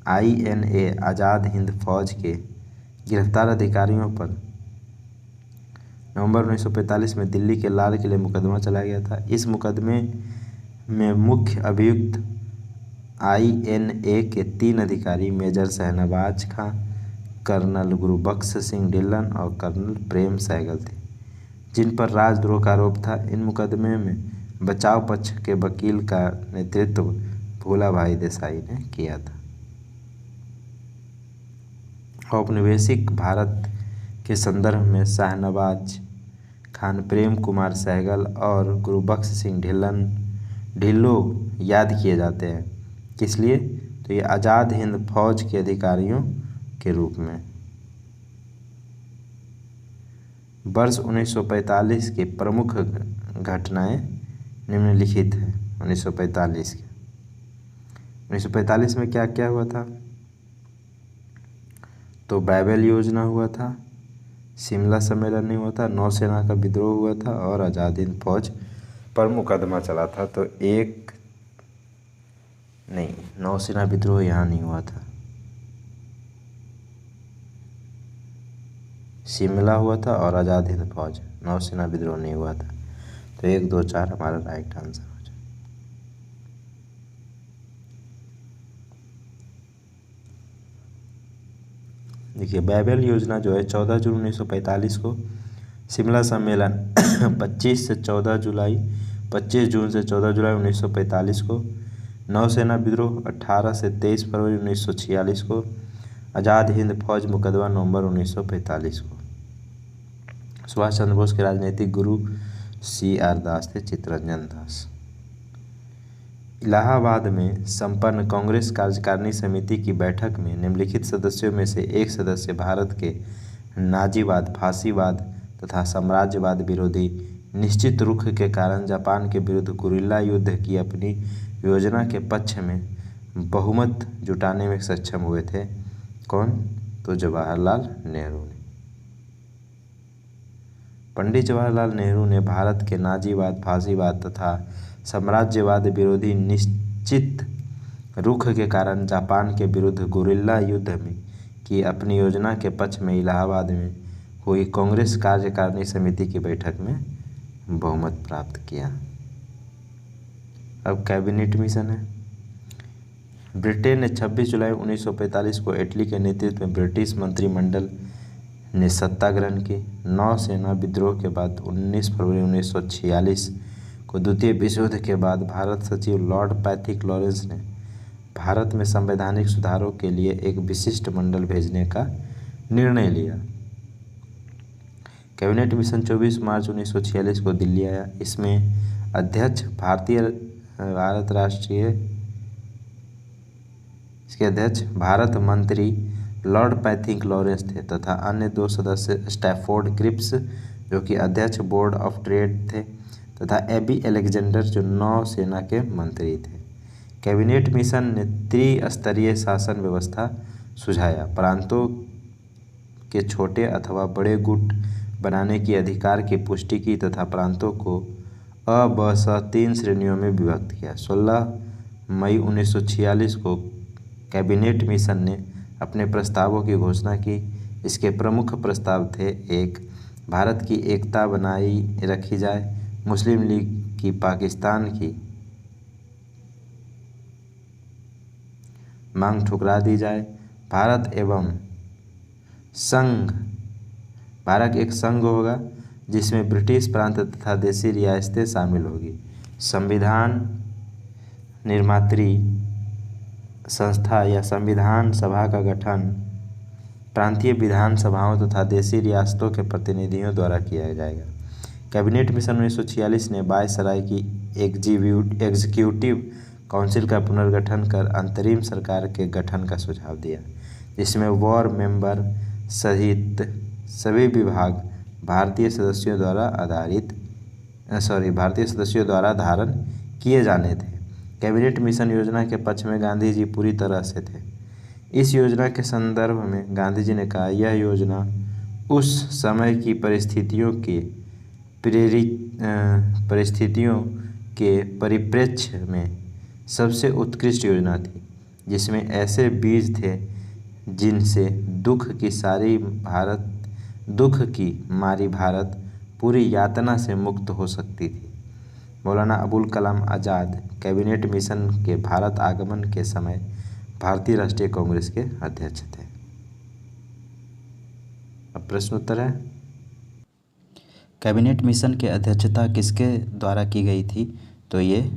INA आज़ाद हिंद फौज के गिरफ्तार अधिकारियों पर नवंबर 1945 में दिल्ली के लाल किले मुकदमा चलाया गया था। इस मुकदमे में मुख्य अभियुक्त INA के 3 अधिकारी मेजर शहनवाज खां, कर्नल गुरुबख्श सिंह ढिल्लन और कर्नल प्रेम सहगल थे, जिन पर राजद्रोह का आरोप था। इन मुकदमे में बचाव पक्ष के वकील का नेतृत्व भूलाभाई देसाई ने किया था। औपनिवेशिक भारत के संदर्भ में शहनवाज खान, प्रेम कुमार सहगल और गुरुबख्श सिंह ढिल्लो याद किए जाते हैं। किस लिए? तो ये आज़ाद हिंद फौज के अधिकारियों के रूप में। वर्ष 1945 की प्रमुख घटनाएं निम्नलिखित हैं। 1945 में क्या क्या हुआ था? तो बाइबल योजना हुआ था, शिमला सम्मेलन नहीं हुआ था, नौसेना का विद्रोह हुआ था और आज़ाद हिंद फौज पर मुकदमा चला था। तो एक नहीं, नौसेना विद्रोह यहाँ नहीं हुआ था, शिमला हुआ था और आज़ाद हिंद फौज, नौसेना विद्रोह नहीं हुआ था। तो 1, 2, 4 हमारा राइट आंसर हो जाए। देखिए बाइबल योजना जो है 14 जून 1945 को, शिमला सम्मेलन 25 जून से 14 जुलाई 1945 को, नौसेना विद्रोह 18 से 23 फरवरी 1946 को, आज़ाद हिंद फौज मुकदमा नवंबर 1945 को। सुभाष चंद्र बोस के राजनीतिक गुरु CR दास थे, चित्तरंजन दास। इलाहाबाद में संपन्न कांग्रेस कार्यकारिणी समिति की बैठक में निम्नलिखित सदस्यों में से एक सदस्य भारत के नाजीवाद, फांसीवाद तथा साम्राज्यवाद विरोधी निश्चित रुख के कारण जापान के विरुद्ध गुरिल्ला युद्ध की अपनी योजना के पक्ष में बहुमत जुटाने में सक्षम हुए थे कौन? तो जवाहरलाल नेहरू ने। पंडित जवाहरलाल नेहरू ने भारत के नाजीवाद, फांसीवाद तथा साम्राज्यवाद विरोधी निश्चित रुख के कारण जापान के विरुद्ध गुरिल्ला युद्ध में की अपनी योजना के पक्ष में इलाहाबाद में हुई कांग्रेस कार्यकारिणी समिति की बैठक में बहुमत प्राप्त किया। अब कैबिनेट मिशन है। ब्रिटेन ने 26 जुलाई 1945 को इटली के नेतृत्व में ब्रिटिश मंत्रिमंडल ने सत्ता ग्रहण की। नौसेना विद्रोह के बाद 19 फरवरी 1946 को द्वितीय विश्व युद्ध के बाद भारत सचिव लॉर्ड पैथिक लॉरेंस ने भारत में संवैधानिक सुधारों के लिए एक विशिष्ट मंडल भेजने का निर्णय लिया। कैबिनेट मिशन 24 मार्च 1946 को दिल्ली आया। इसमें अध्यक्ष भारत मंत्री लॉर्ड पैथिक लॉरेंस थे तथा अन्य 2 सदस्य स्टैफोर्ड क्रिप्स, जो कि अध्यक्ष बोर्ड ऑफ ट्रेड थे, तथा एबी अलेक्जेंडर जो नौसेना के मंत्री थे। कैबिनेट मिशन ने त्रिस्तरीय शासन व्यवस्था सुझाया, प्रांतों के छोटे अथवा बड़े गुट बनाने की अधिकार की पुष्टि की तथा प्रांतों को अ, ब, स 3 श्रेणियों में विभक्त किया। 16 मई 1946 को कैबिनेट मिशन ने अपने प्रस्तावों की घोषणा की। इसके प्रमुख प्रस्ताव थे: 1. भारत की एकता बनाई रखी जाए, मुस्लिम लीग की पाकिस्तान की मांग ठुकरा दी जाए, भारत एक संघ होगा जिसमें ब्रिटिश प्रांत तथा देशी रियासतें शामिल होगी। संविधान निर्मात्री संस्था या संविधान सभा का गठन प्रांतीय विधानसभाओं तथा देशी रियासतों के प्रतिनिधियों द्वारा किया जाएगा। कैबिनेट मिशन 1946 ने वायसराय की एग्जीक्यूटिव काउंसिल का पुनर्गठन कर अंतरिम सरकार के गठन का सुझाव दिया, जिसमें वॉर मेंबर सहित सभी विभाग भारतीय सदस्यों द्वारा धारण किए जाने थे। कैबिनेट मिशन योजना के पक्ष में गांधी जी पूरी तरह से थे। इस योजना के संदर्भ में गांधी जी ने कहा, यह योजना उस समय की परिस्थितियों के परिप्रेक्ष्य में सबसे उत्कृष्ट योजना थी, जिसमें ऐसे बीज थे जिनसे दुख की मारी भारत पूरी यातना से मुक्त हो सकती थी। मौलाना अबुल कलाम आज़ाद कैबिनेट मिशन के भारत आगमन के समय भारतीय राष्ट्रीय कांग्रेस के अध्यक्ष थे। अब प्रश्न उत्तर है। कैबिनेट मिशन की अध्यक्षता किसके द्वारा की गई थी? तो ये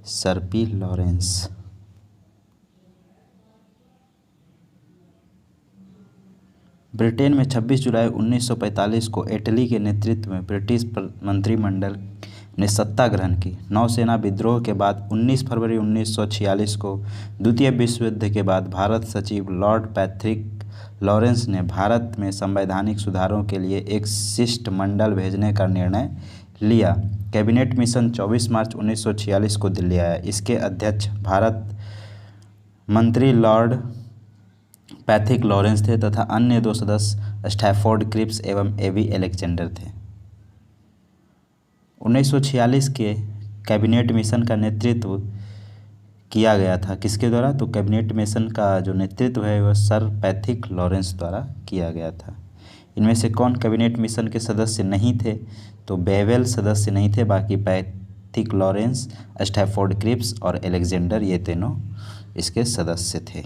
सर पी लॉरेंस। ब्रिटेन में 26 जुलाई 1945 को एटली के नेतृत्व में ब्रिटिश मंत्रिमंडल ने सत्ता ग्रहण की। नौसेना विद्रोह के बाद 19 फरवरी 1946 को द्वितीय विश्व युद्ध के बाद भारत सचिव लॉर्ड पैट्रिक लॉरेंस ने भारत में संवैधानिक सुधारों के लिए एक शिष्टमंडल भेजने का निर्णय लिया। कैबिनेट मिशन 24 मार्च 1946 को दिल्ली आया। इसके अध्यक्ष भारत मंत्री लॉर्ड पैट्रिक लॉरेंस थे तथा अन्य 2 सदस्य स्टैफोर्ड क्रिप्स एवं एबी अलेक्जेंडर थे। 1946 के कैबिनेट मिशन का नेतृत्व किया गया था किसके द्वारा? तो कैबिनेट मिशन का जो नेतृत्व है वह सर पैट्रिक लॉरेंस द्वारा किया गया था। इनमें से कौन कैबिनेट मिशन के सदस्य नहीं थे? तो बेवेल सदस्य नहीं थे, बाकी पैट्रिक लॉरेंस, स्टैफोर्ड क्रिप्स और अलेक्जेंडर ये तीनों इसके सदस्य थे।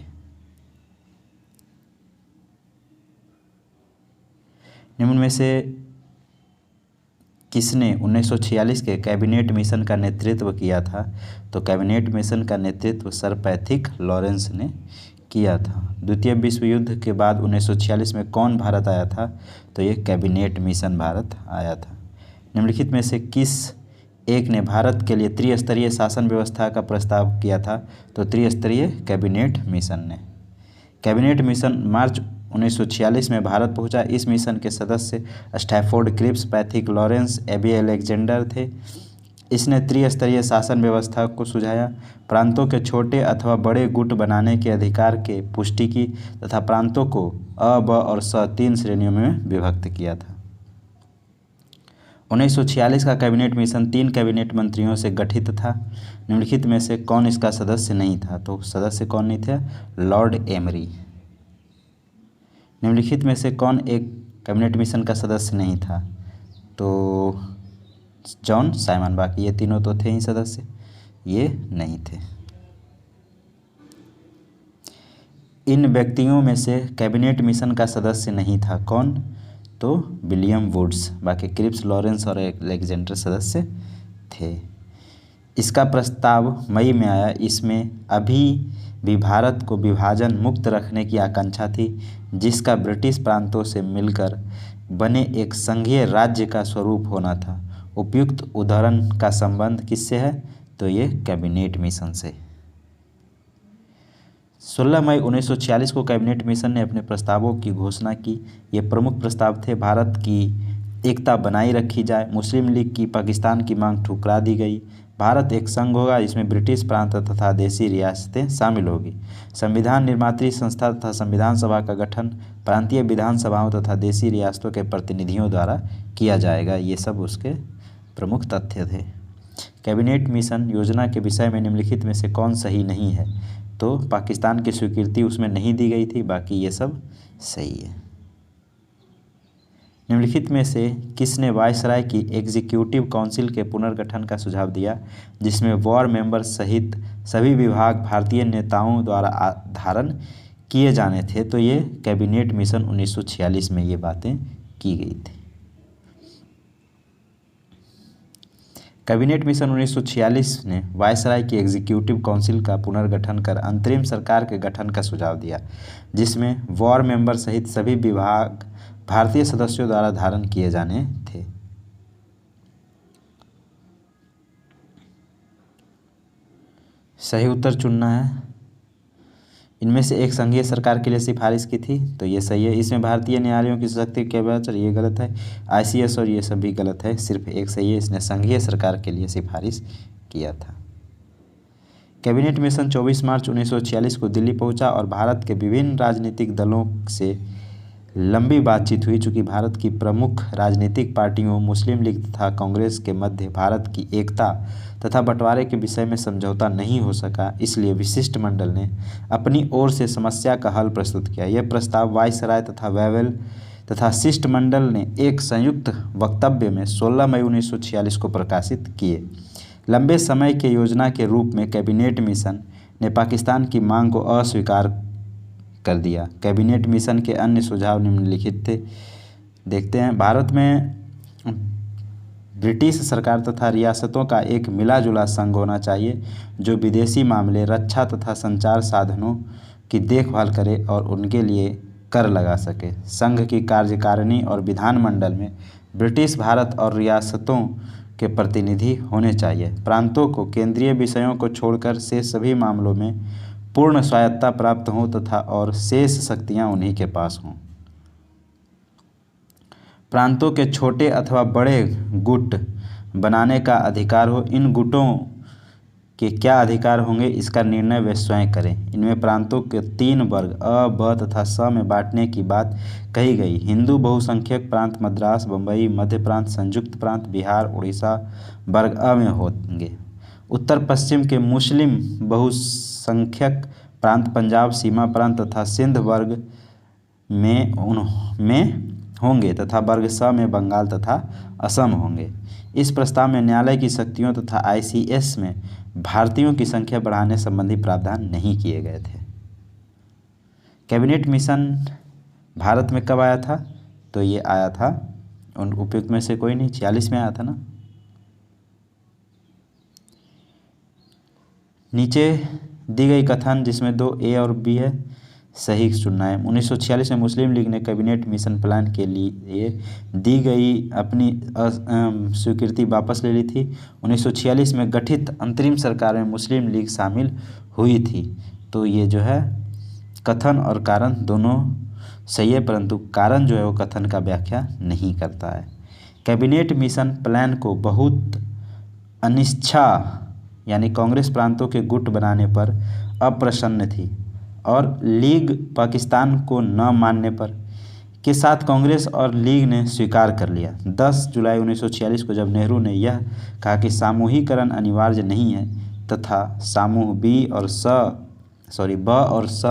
निम्न में से किसने 1946 के कैबिनेट मिशन का नेतृत्व किया था? तो कैबिनेट मिशन का नेतृत्व सर पैट्रिक लॉरेंस ने किया था। द्वितीय विश्व युद्ध के बाद 1946 में कौन भारत आया था? तो ये कैबिनेट मिशन भारत आया था। निम्नलिखित में से किस एक ने भारत के लिए त्रिस्तरीय शासन व्यवस्था का प्रस्ताव किया था? तो त्रिस्तरीय कैबिनेट मिशन ने। कैबिनेट मिशन मार्च 1946 में भारत पहुंचा। इस मिशन के सदस्य Stafford Cripps, Patrick Lawrence, A B Alexander थे। इसने त्रिस्तरीय शासन व्यवस्था को सुझाया, प्रांतों के छोटे अथवा बड़े गुट बनाने के अधिकार के पुष्टि की तथा प्रांतों को अ, ब और स 3 श्रेणियों में विभक्त किया था। 1946 का कैबिनेट मिशन 3 कैबिनेट मंत्रियों से गठित था। निम्नलिखित में से कौन इसका सदस्य नहीं था? तो सदस्य कौन नहीं थे? Lord emery. निम्नलिखित में से कौन एक कैबिनेट मिशन का सदस्य नहीं था? तो जॉन साइमन। बाकी ये तीनों तो थे ही सदस्य, ये नहीं थे। इन व्यक्तियों में से कैबिनेट मिशन का सदस्य नहीं था कौन? तो विलियम वुड्स। बाकी क्रिप्स, लॉरेंस और अलेक्जेंडर सदस्य थे। इसका प्रस्ताव मई में आया। इसमें अभी भी भारत को विभाजन मुक्त रखने की आकांक्षा थी, जिसका ब्रिटिश प्रांतों से मिलकर बने एक संघीय राज्य का स्वरूप होना था। उपयुक्त उदाहरण का संबंध किससे है? तो ये कैबिनेट मिशन से। 16 मई 1946 को कैबिनेट मिशन ने अपने प्रस्तावों की घोषणा की। ये प्रमुख प्रस्ताव थे: भारत की एकता बनाई रखी जाए। मुस्लिम लीग की पाकिस्तान की मांग ठुकरा दी गई। भारत एक संघ होगा जिसमें ब्रिटिश प्रांत तथा देशी रियासतें शामिल होगी। संविधान निर्मात्री संस्था तथा संविधान सभा का गठन प्रांतीय विधानसभाओं तथा देशी रियासतों के प्रतिनिधियों द्वारा किया जाएगा। ये सब उसके प्रमुख तथ्य थे। कैबिनेट मिशन योजना के विषय में निम्नलिखित में से कौन सही नहीं है? तो पाकिस्तान की स्वीकृति उसमें नहीं दी गई थी, बाकी ये सब सही है। निम्नलिखित में से किसने वायसराय की एग्जीक्यूटिव काउंसिल के पुनर्गठन का सुझाव दिया, जिसमें वॉर मेंबर सहित सभी विभाग भारतीय नेताओं द्वारा धारण किए जाने थे? तो ये कैबिनेट मिशन 1946 में ये बातें की गई थी। कैबिनेट मिशन 1946 ने वायसराय की एग्जीक्यूटिव काउंसिल का पुनर्गठन कर अंतरिम सरकार के गठन का सुझाव दिया, जिसमें वॉर मेंबर सहित सभी विभाग भारतीय सदस्यों द्वारा धारण किए जाने थे। सही उत्तर चुनना है। इनमें से एक संघीय सरकार के लिए सिफारिश की थी, तो ये सही है। इसमें भारतीय न्यायालयों की सशक्ति के बाद ये गलत है। ICS और ये सब भी गलत है, सिर्फ एक सही है। इसने संघीय सरकार के लिए सिफारिश किया था। कैबिनेट मिशन 24 मार्च 1946 को दिल्ली पहुंचा और भारत के विभिन्न राजनीतिक दलों से लंबी बातचीत हुई। चूँकि भारत की प्रमुख राजनीतिक पार्टियों मुस्लिम लीग तथा कांग्रेस के मध्य भारत की एकता तथा बंटवारे के विषय में समझौता नहीं हो सका, इसलिए विशिष्ट मंडल ने अपनी ओर से समस्या का हल प्रस्तुत किया। यह प्रस्ताव वायसराय तथा वेवेल तथा शिष्टमंडल ने एक संयुक्त वक्तव्य में 16 मई 1946 को प्रकाशित किए। लंबे समय के योजना के रूप में कैबिनेट मिशन ने पाकिस्तान की मांग को अस्वीकार कर दिया। कैबिनेट मिशन के अन्य सुझाव निम्नलिखित थे। देखते हैं। भारत में ब्रिटिश सरकार तथा रियासतों का एक मिला जुला संघ होना चाहिए, जो विदेशी मामले, रक्षा तथा संचार साधनों की देखभाल करे और उनके लिए कर लगा सके। संघ की कार्यकारिणी और विधानमंडल में ब्रिटिश भारत और रियासतों के प्रतिनिधि होने चाहिए। प्रांतों को केंद्रीय विषयों को छोड़कर शेष सभी मामलों में पूर्ण स्वायत्तता प्राप्त हो तथा और शेष शक्तियां उन्हीं के पास हों। प्रांतों के छोटे अथवा बड़े गुट बनाने का अधिकार हो। इन गुटों के क्या अधिकार होंगे, इसका निर्णय वे स्वयं करें। इनमें प्रांतों के 3 वर्ग अ, ब तथा स में बांटने की बात कही गई। हिंदू बहुसंख्यक प्रांत मद्रास, बम्बई, मध्य प्रांत, संयुक्त प्रांत, बिहार, उड़ीसा वर्ग अ में होंगे। उत्तर पश्चिम के मुस्लिम बहुसंख्यक प्रांत पंजाब, सीमा प्रांत तथा सिंध वर्ग में होंगे तथा वर्ग स में बंगाल तथा असम होंगे। इस प्रस्ताव में न्यायालय की शक्तियों तथा ICS में भारतीयों की संख्या बढ़ाने संबंधी प्रावधान नहीं किए गए थे। कैबिनेट मिशन भारत में कब आया था? तो ये आया था, उन उपयुक्त में से कोई नहीं, 46 में आया था ना। नीचे दी गई कथन जिसमें 2 A और B है, सही चुनना है। 1946 में मुस्लिम लीग ने कैबिनेट मिशन प्लान के लिए दी गई अपनी स्वीकृति वापस ले ली थी। 1946 में गठित अंतरिम सरकार में मुस्लिम लीग शामिल हुई थी। तो ये जो है कथन और कारण दोनों सही है, परंतु कारण जो है वो कथन का व्याख्या नहीं करता है। कैबिनेट मिशन प्लान को बहुत अनिच्छा यानी कांग्रेस प्रांतों के गुट बनाने पर अप्रसन्न थी और लीग पाकिस्तान को न मानने पर के साथ कांग्रेस और लीग ने स्वीकार कर लिया। 10 जुलाई 1946 को जब नेहरू ने यह कहा कि सामूहिकरण अनिवार्य नहीं है तथा समूह ब और स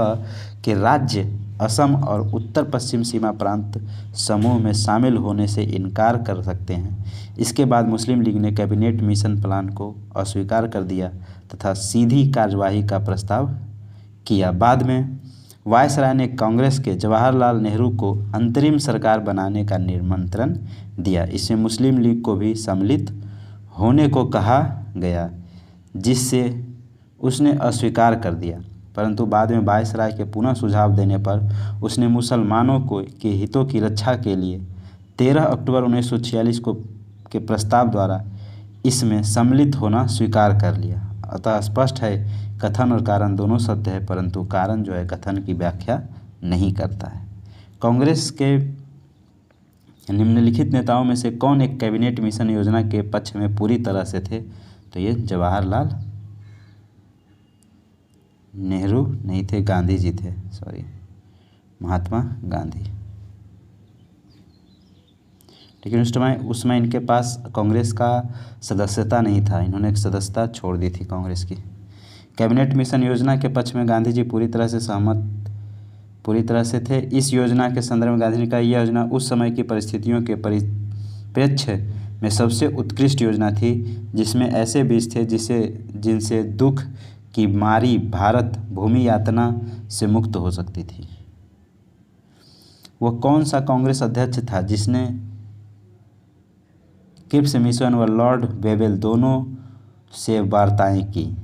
के राज्य असम और उत्तर पश्चिम सीमा प्रांत समूह में शामिल होने से इनकार कर सकते हैं, इसके बाद मुस्लिम लीग ने कैबिनेट मिशन प्लान को अस्वीकार कर दिया तथा सीधी कार्यवाही का प्रस्ताव किया। बाद में वायसराय ने कांग्रेस के जवाहरलाल नेहरू को अंतरिम सरकार बनाने का निमंत्रण दिया। इसमें मुस्लिम लीग को भी सम्मिलित होने को कहा गया, जिससे उसने अस्वीकार कर दिया, परंतु बाद में वायसराय के पुनः सुझाव देने पर उसने मुसलमानों के हितों की रक्षा के लिए 13 अक्टूबर 1946 के प्रस्ताव द्वारा इसमें सम्मिलित होना स्वीकार कर लिया। अतः स्पष्ट है कथन और कारण दोनों सत्य है, परंतु कारण जो है कथन की व्याख्या नहीं करता है। कांग्रेस के निम्नलिखित नेताओं में से कौन एक कैबिनेट मिशन योजना के पक्ष में पूरी तरह से थे? तो ये जवाहरलाल नेहरू नहीं थे, गांधी जी थे, सॉरी, महात्मा गांधी। लेकिन उस समय इनके पास कांग्रेस का सदस्यता नहीं था, इन्होंने एक सदस्यता छोड़ दी थी कांग्रेस की। कैबिनेट मिशन योजना के पक्ष में गांधी जी पूरी तरह से थे। इस योजना के संदर्भ में गांधी जी का यह योजना उस समय की परिस्थितियों के परिप्रेक्ष्य में सबसे उत्कृष्ट योजना थी, जिसमें ऐसे बीज थे जिनसे दुख की मारी भारत भूमि यातना से मुक्त हो सकती थी। वह कौन सा कांग्रेस अध्यक्ष था जिसने क्रिप्स मिशन व लॉर्ड वेवेल दोनों से वार्ताएं की?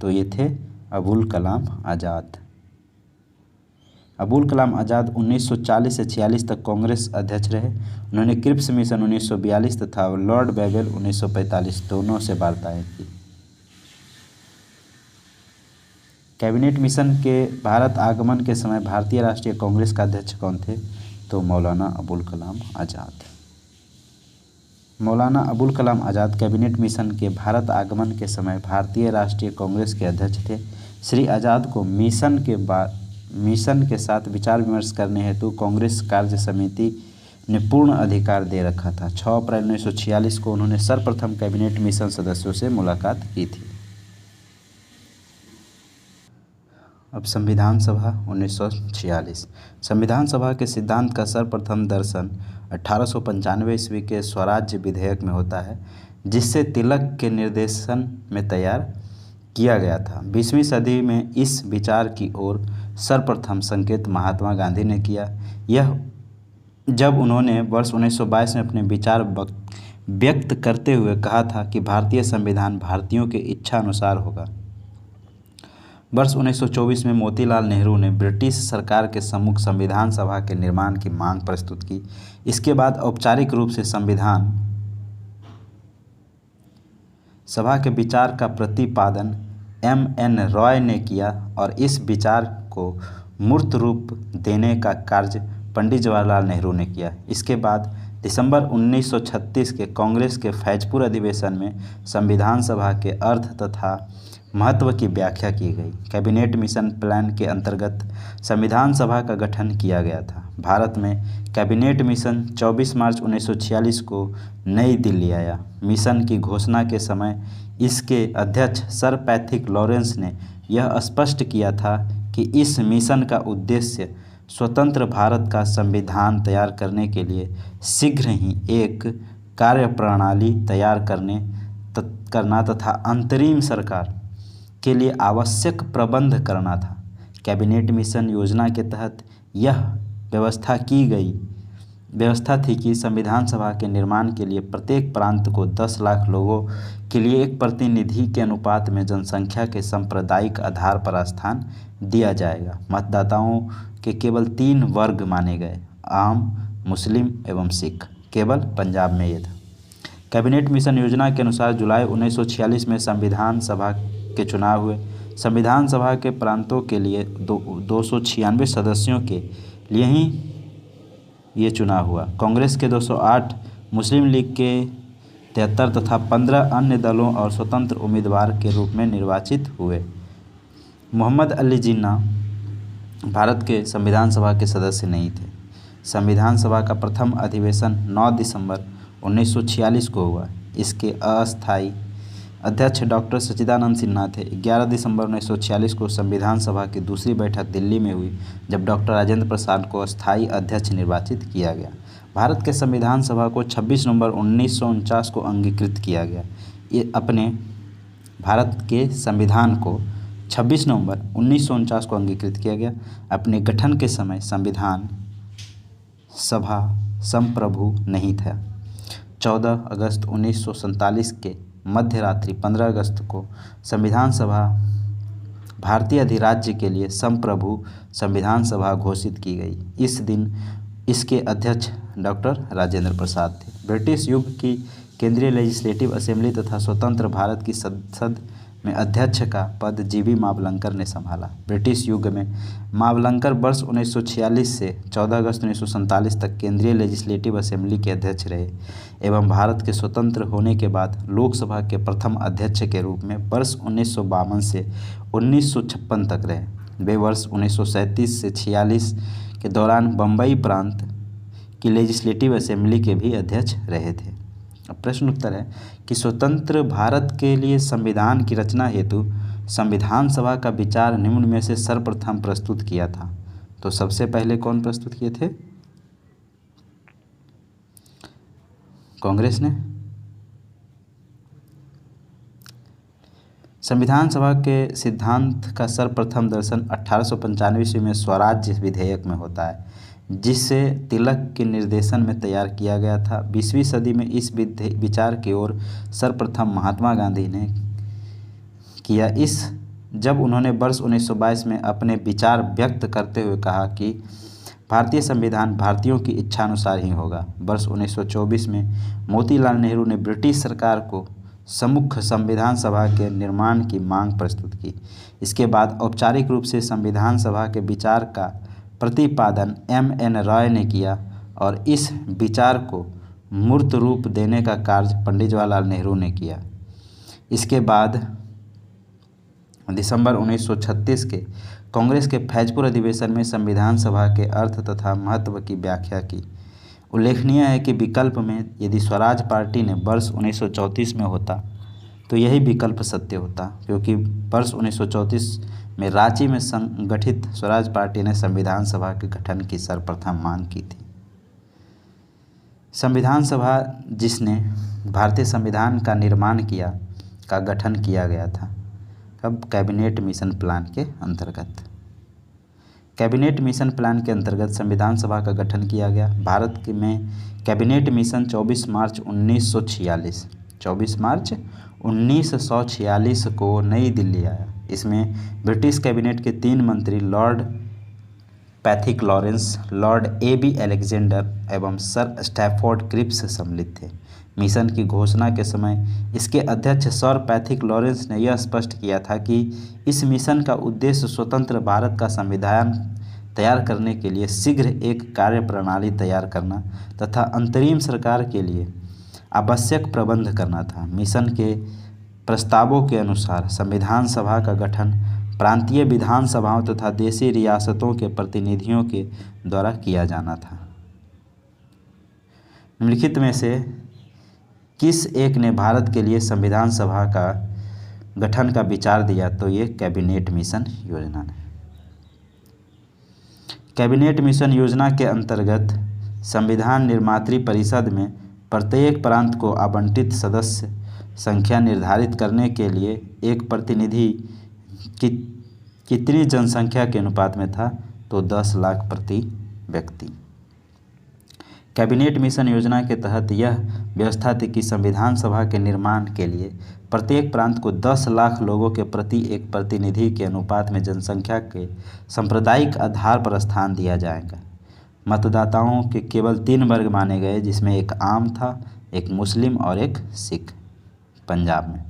तो ये थे अबुल कलाम आज़ाद। अबुल कलाम आज़ाद 1940 से 46 तक कांग्रेस अध्यक्ष रहे। उन्होंने क्रिप्स मिशन 1942 तथा लॉर्ड वेवेल 1945 दोनों से वार्ताएं की। कैबिनेट मिशन के भारत आगमन के समय भारतीय राष्ट्रीय कांग्रेस का अध्यक्ष कौन थे? तो मौलाना अबुल कलाम आज़ाद। मौलाना अबुल कलाम आज़ाद कैबिनेट मिशन के भारत आगमन के समय भारतीय राष्ट्रीय कांग्रेस के अध्यक्ष थे। श्री आज़ाद को मिशन के साथ विचार विमर्श करने हेतु कांग्रेस कार्य समिति ने पूर्ण अधिकार दे रखा था। 6 अप्रैल 1946 को उन्होंने सर्वप्रथम कैबिनेट मिशन सदस्यों से मुलाकात की थी। अब संविधान सभा 1946। संविधान सभा के सिद्धांत का सर्वप्रथम दर्शन 1895 ईस्वी के स्वराज्य विधेयक में होता है, जिससे तिलक के निर्देशन में तैयार किया गया था। 20वीं सदी में इस विचार की ओर सर्वप्रथम संकेत महात्मा गांधी ने किया। यह जब उन्होंने वर्ष 1922 में अपने विचार व्यक्त करते हुए कहा था कि भारतीय संविधान भारतीयों के इच्छा अनुसार होगा। वर्ष 1924 में मोतीलाल नेहरू ने ब्रिटिश सरकार के सम्मुख संविधान सभा के निर्माण की मांग प्रस्तुत की। इसके बाद औपचारिक रूप से संविधान सभा के विचार का प्रतिपादन M.N. रॉय ने किया और इस विचार को मूर्त रूप देने का कार्य पंडित जवाहरलाल नेहरू ने किया। इसके बाद दिसंबर 1936 के कांग्रेस के फैजपुर अधिवेशन में संविधान सभा के अर्थ तथा महत्व की व्याख्या की गई। कैबिनेट मिशन प्लान के अंतर्गत संविधान सभा का गठन किया गया था। भारत में कैबिनेट मिशन 24 मार्च 1946 को नई दिल्ली आया। मिशन की घोषणा के समय इसके अध्यक्ष सर पैट्रिक लॉरेंस ने यह स्पष्ट किया था कि इस मिशन का उद्देश्य स्वतंत्र भारत का संविधान तैयार करने के लिए शीघ्र ही एक कार्यप्रणाली तैयार करना तथा अंतरिम सरकार के लिए आवश्यक प्रबंध करना था। कैबिनेट मिशन योजना के तहत यह व्यवस्था थी कि संविधान सभा के निर्माण के लिए प्रत्येक प्रांत को 10 लाख लोगों के लिए एक प्रतिनिधि के अनुपात में जनसंख्या के सांप्रदायिक आधार पर स्थान दिया जाएगा। मतदाताओं के केवल 3 वर्ग माने गए, आम, मुस्लिम एवं सिख। केवल पंजाब में ये था। कैबिनेट मिशन योजना के अनुसार जुलाई 1946 में संविधान सभा के चुनाव हुए। संविधान सभा के प्रांतों के लिए 296 सदस्यों के लिए ही ये चुनाव हुआ। कांग्रेस के 208, मुस्लिम लीग के 73 तथा 15 अन्य दलों और स्वतंत्र उम्मीदवार के रूप में निर्वाचित हुए। मोहम्मद अली जिन्ना भारत के संविधान सभा के सदस्य नहीं थे। संविधान सभा का प्रथम अधिवेशन 9 दिसंबर 1946 को हुआ। इसके अस्थायी अध्यक्ष डॉक्टर सच्चिदानंद सिन्हा थे। 11 दिसंबर 1946 को संविधान सभा की दूसरी बैठक दिल्ली में हुई, जब डॉक्टर राजेंद्र प्रसाद को अस्थायी अध्यक्ष निर्वाचित किया गया। भारत के संविधान सभा को 26 नवंबर 1949 को अंगीकृत किया गया। ये अपने भारत के संविधान को 26 नवंबर 1949 को अंगीकृत किया गया। अपने गठन के समय संविधान सभा संप्रभु नहीं था। 14 अगस्त 1947 के मध्य रात्रि 15 अगस्त को संविधान सभा भारतीय अधिराज्य के लिए संप्रभु संविधान सभा घोषित की गई। इस दिन इसके अध्यक्ष डॉक्टर राजेंद्र प्रसाद थे। ब्रिटिश युग की केंद्रीय लेजिस्लेटिव असेंबली तथा स्वतंत्र भारत की संसद में अध्यक्ष का पद जीवी मावलंकर ने संभाला। ब्रिटिश युग में मावलंकर वर्ष 1946 से 14 अगस्त 1947 तक केंद्रीय लेजिस्लेटिव असेंबली के अध्यक्ष रहे एवं भारत के स्वतंत्र होने के बाद लोकसभा के प्रथम अध्यक्ष के रूप में वर्ष 1952 से 1956 तक रहे। वे वर्ष 1937 से 46 के दौरान बम्बई प्रांत की लेजिस्लेटिव असेंबली के भी अध्यक्ष रहे थे। अब प्रश्न उत्तर है कि स्वतंत्र भारत के लिए संविधान की रचना हेतु संविधान सभा का विचार निम्न में से सर्वप्रथम प्रस्तुत किया था। तो सबसे पहले कौन प्रस्तुत किए थे? कांग्रेस ने। संविधान सभा के सिद्धांत का सर्वप्रथम दर्शन 1895 ईस्वी में स्वराज्य विधेयक में होता है, जिसे तिलक के निर्देशन में तैयार किया गया था। 20वीं सदी में इस विचार की ओर सर्वप्रथम महात्मा गांधी ने किया। जब उन्होंने वर्ष 1922 में अपने विचार व्यक्त करते हुए कहा कि भारतीय संविधान भारतीयों की इच्छानुसार ही होगा। वर्ष 1924 में मोतीलाल नेहरू ने ब्रिटिश सरकार को सम्मुख संविधान सभा के निर्माण की मांग प्रस्तुत की। इसके बाद औपचारिक रूप से संविधान सभा के विचार का प्रतिपादन M.N. रॉय ने किया और इस विचार को मूर्त रूप देने का कार्य पंडित जवाहरलाल नेहरू ने किया। इसके बाद दिसंबर 1936 के कांग्रेस के फैजपुर अधिवेशन में संविधान सभा के अर्थ तथा महत्व की व्याख्या की। उल्लेखनीय है कि विकल्प में यदि स्वराज पार्टी ने वर्ष 1934 में होता तो यही विकल्प सत्य होता, क्योंकि वर्ष 1934 में रांची में संगठित स्वराज पार्टी ने संविधान सभा के गठन की सर्वप्रथम मांग की थी। संविधान सभा जिसने भारतीय संविधान का निर्माण किया का गठन किया गया था कब? कैबिनेट मिशन प्लान के अंतर्गत। कैबिनेट मिशन प्लान के अंतर्गत संविधान सभा का गठन किया गया। भारत में कैबिनेट मिशन 24 मार्च 1946 को नई दिल्ली आया। इसमें ब्रिटिश कैबिनेट के 3 मंत्री Lord Pethick Lawrence, Lord A.B. Alexander एवं सर स्टैफोर्ड क्रिप्स सम्मिलित थे। मिशन की घोषणा के समय इसके अध्यक्ष सर पैथिक लॉरेंस ने यह स्पष्ट किया था कि इस मिशन का उद्देश्य स्वतंत्र भारत का संविधान तैयार करने के लिए शीघ्र एक कार्यप्रणाली तैयार करना तथा अंतरिम सरकार के लिए आवश्यक प्रबंध करना था। मिशन के प्रस्तावों के अनुसार संविधान सभा का गठन प्रांतीय विधानसभाओं तथा देशी रियासतों के प्रतिनिधियों के द्वारा किया जाना था। निम्नलिखित में से किस एक ने भारत के लिए संविधान सभा का गठन का विचार दिया? तो ये कैबिनेट मिशन योजना ने। कैबिनेट मिशन योजना के अंतर्गत संविधान निर्मात्री परिषद में प्रत्येक प्रांत को आवंटित सदस्य संख्या निर्धारित करने के लिए एक प्रतिनिधि कितनी जनसंख्या के अनुपात में था? तो 10 लाख प्रति व्यक्ति। कैबिनेट मिशन योजना के तहत यह व्यवस्था थी कि संविधान सभा के निर्माण के लिए प्रत्येक प्रांत को 10 लाख लोगों के प्रति एक प्रतिनिधि के अनुपात में जनसंख्या के सांप्रदायिक आधार पर स्थान दिया जाएगा। मतदाताओं के केवल 3 वर्ग माने गए, जिसमें एक आम था, एक मुस्लिम और एक सिख। पंजाब में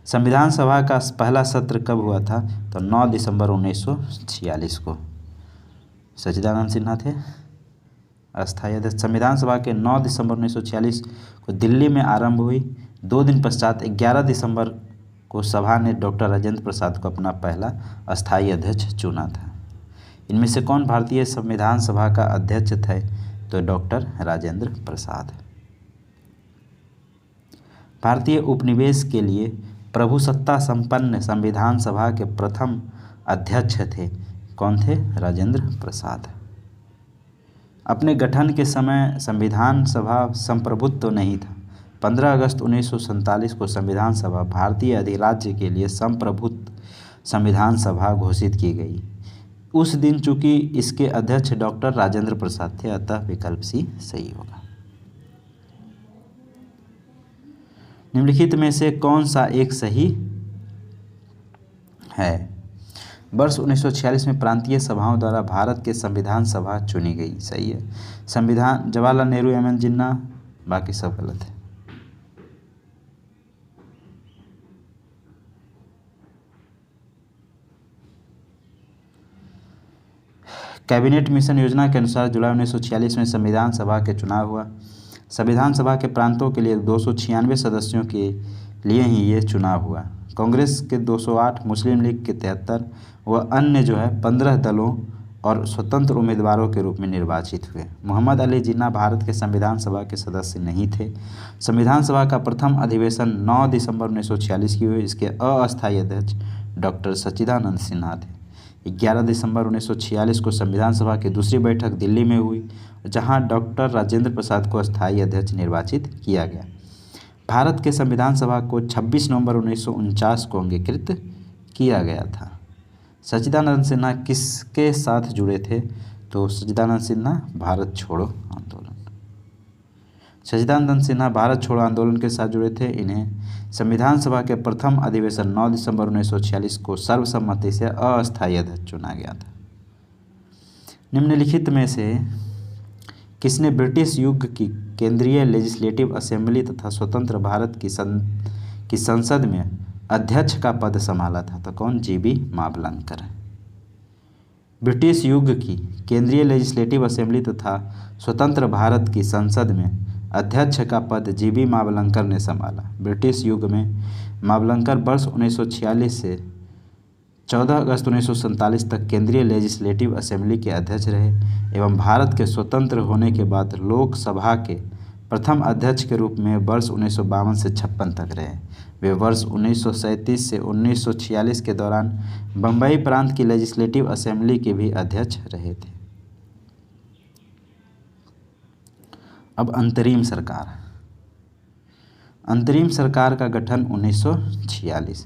संविधान सभा का पहला सत्र कब हुआ था? तो 9 दिसंबर 1946 को सच्चिदानंद सिन्हा थे अस्थायी अध्यक्ष। संविधान सभा के 9 दिसंबर 1946 को दिल्ली में आरंभ हुई। 2 दिन पश्चात 11 दिसंबर को सभा ने डॉक्टर राजेंद्र प्रसाद को अपना पहला अस्थायी अध्यक्ष चुना था। इनमें से कौन भारतीय संविधान सभा का अध्यक्ष थे? तो डॉक्टर राजेंद्र प्रसाद। भारतीय उपनिवेश के लिए प्रभुसत्ता संपन्न संविधान सभा के प्रथम अध्यक्ष थे। कौन थे? राजेंद्र प्रसाद। अपने गठन के समय संविधान सभा संप्रभुत्व नहीं था। 15 अगस्त 1947 को संविधान सभा भारतीय अधिराज्य के लिए संप्रभुत्व संविधान सभा घोषित की गई। उस दिन चूंकि इसके अध्यक्ष डॉक्टर राजेंद्र प्रसाद थे, अतः विकल्प सी सही होगा। निम्नलिखित में से कौन सा एक सही है? वर्ष 1946 में प्रांतीय सभाओं द्वारा भारत के संविधान सभा चुनी गई। सही है। संविधान जवाहरलाल नेहरू, M.N. जिन्ना, बाकी सब गलत है। कैबिनेट मिशन योजना के अनुसार जुलाई 1946 में संविधान सभा के चुनाव हुआ। संविधान सभा के प्रांतों के लिए 296 सदस्यों के लिए ही ये चुनाव हुआ। कांग्रेस के 208, मुस्लिम लीग के 73 व अन्य 15 दलों और स्वतंत्र उम्मीदवारों के रूप में निर्वाचित हुए। मोहम्मद अली जिन्ना भारत के संविधान सभा के सदस्य नहीं थे। संविधान सभा का प्रथम अधिवेशन 9 दिसंबर 1946 की हुई। इसके अस्थायी अध्यक्ष डॉक्टर सच्चिदानंद सिन्हा थे। 11 दिसंबर 1946 को संविधान सभा की दूसरी बैठक दिल्ली में हुई, जहां डॉक्टर राजेंद्र प्रसाद को अस्थायी अध्यक्ष निर्वाचित किया गया। भारत के संविधान सभा को 26 नवंबर 1949 को अंगीकृत किया गया था। सच्चिदानंद सिन्हा किसके साथ जुड़े थे? तो सच्चिदानंद सिन्हा भारत छोड़ो आंदोलन। सच्चिदानंद सिन्हा भारत छोड़ो आंदोलन के साथ जुड़े थे। इन्हें संविधान सभा के प्रथम अधिवेशन 9 दिसंबर 1946 को सर्वसम्मति से अस्थायी अध्यक्ष चुना गया था। निम्नलिखित में से किसने ब्रिटिश युग की केंद्रीय लेजिस्लेटिव असेंबली तथा स्वतंत्र भारत की संसद में अध्यक्ष का पद संभाला था? तो कौन? जीबी मावलंकर। ब्रिटिश युग की केंद्रीय लेजिस्लेटिव असेंबली तथा स्वतंत्र भारत की संसद में अध्यक्ष का पद जीबी मावलंकर ने संभाला। ब्रिटिश युग में मावलंकर वर्ष 1946 से 14 अगस्त 1947 तक केंद्रीय लेजिस्लेटिव असेंबली के अध्यक्ष रहे एवं भारत के स्वतंत्र होने के बाद लोकसभा के प्रथम अध्यक्ष के रूप में वर्ष 1952 से 56 तक रहे। वे वर्ष 1937 से 1946 के दौरान बम्बई प्रांत की लेजिस्लेटिव असेंबली के भी अध्यक्ष रहे थे। अब अंतरिम सरकार। अंतरिम सरकार का गठन 1946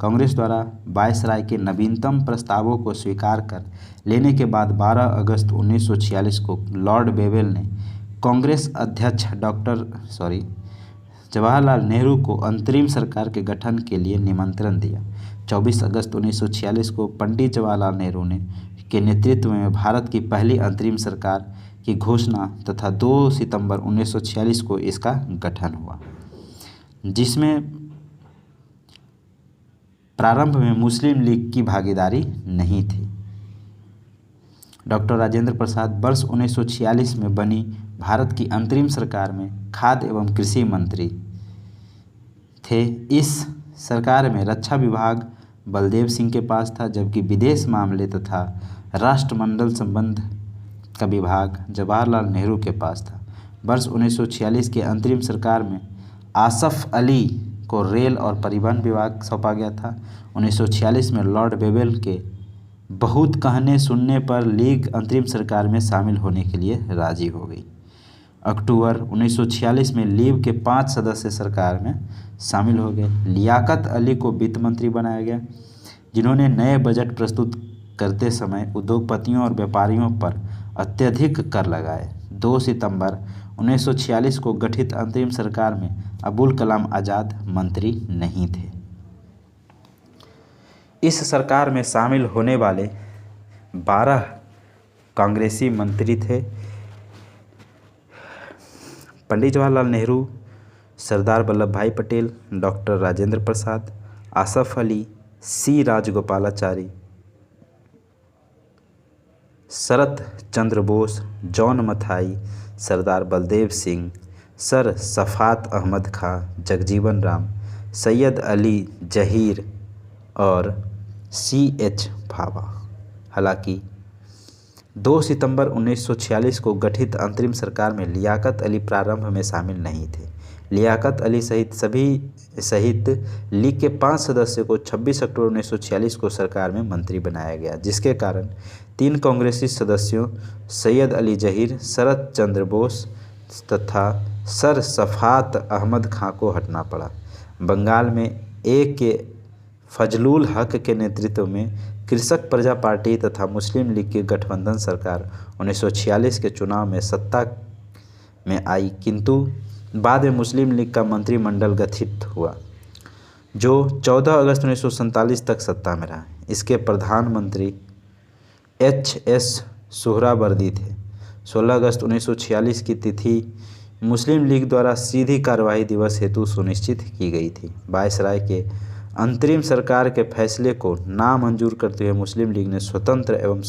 कांग्रेस द्वारा वायसराय के नवीनतम प्रस्तावों को स्वीकार कर लेने के बाद 12 अगस्त 1946 को लॉर्ड बेवेल ने कांग्रेस अध्यक्ष जवाहरलाल नेहरू को अंतरिम सरकार के गठन के लिए निमंत्रण दिया। 24 अगस्त 1946 को पंडित जवाहरलाल नेहरू के नेतृत्व में भारत की पहली अंतरिम सरकार की घोषणा तथा 2 सितंबर 1946 को इसका गठन हुआ, जिसमें प्रारंभ में मुस्लिम लीग की भागीदारी नहीं थी। डॉक्टर राजेंद्र प्रसाद वर्ष 1946 में बनी भारत की अंतरिम सरकार में खाद्य एवं कृषि मंत्री थे। इस सरकार में रक्षा विभाग बलदेव सिंह के पास था, जबकि विदेश मामले तथा राष्ट्रमंडल संबंध का विभाग जवाहरलाल नेहरू के पास था। वर्ष 1946 के अंतरिम सरकार में आसफ अली को रेल और परिवहन विभाग सौंपा गया था। 1946 में लॉर्ड बेवेल के बहुत कहने सुनने पर लीग अंतरिम सरकार में शामिल होने के लिए राजी हो गई। अक्टूबर 1946 में लीग के 5 सदस्य सरकार में शामिल हो गए। लियाकत अली को वित्त मंत्री बनाया गया, जिन्होंने नए बजट प्रस्तुत करते समय उद्योगपतियों और व्यापारियों पर अत्यधिक कर लगाए। 2 सितंबर 1946 को गठित अंतरिम सरकार में अबुल कलाम आज़ाद मंत्री नहीं थे। इस सरकार में शामिल होने वाले 12 कांग्रेसी मंत्री थे। पंडित जवाहरलाल नेहरू, सरदार वल्लभ भाई पटेल, डॉक्टर राजेंद्र प्रसाद, आसफ अली, सी राजगोपालाचारी, शरत चंद्र बोस, जॉन मथाई, सरदार बलदेव सिंह, सर शफ़ात अहमद खां, जगजीवन राम, सैयद अली जहीर और C.H. भाभा। हालांकि 2 सितंबर 1946 को गठित अंतरिम सरकार में लियाकत अली प्रारंभ में शामिल नहीं थे। लियाकत अली सहित लीग के 5 सदस्यों को 26 अक्टूबर 1946 को सरकार में मंत्री बनाया गया, जिसके कारण 3 कांग्रेसी सदस्यों सैयद अली जहीर, शरत चंद्र बोस तथा सर शफ़ात अहमद खां को हटना पड़ा। बंगाल में के फजलुल हक के नेतृत्व में कृषक प्रजा पार्टी तथा मुस्लिम लीग की गठबंधन सरकार 1946 के चुनाव में सत्ता में आई, किंतु बाद में मुस्लिम लीग का मंत्रिमंडल गठित हुआ, जो 14 अगस्त 1947 तक सत्ता में रहा। इसके प्रधानमंत्री H.S. सोहरावर्दी थे। 16 अगस्त 1946 की तिथि मुस्लिम लीग द्वारा सीधी कार्यवाही दिवस हेतु सुनिश्चित की गई थी। वायसराय के अंतरिम सरकार के फैसले को नामंजूर करते हुए मुस्लिम लीग ने स्वतंत्र एवं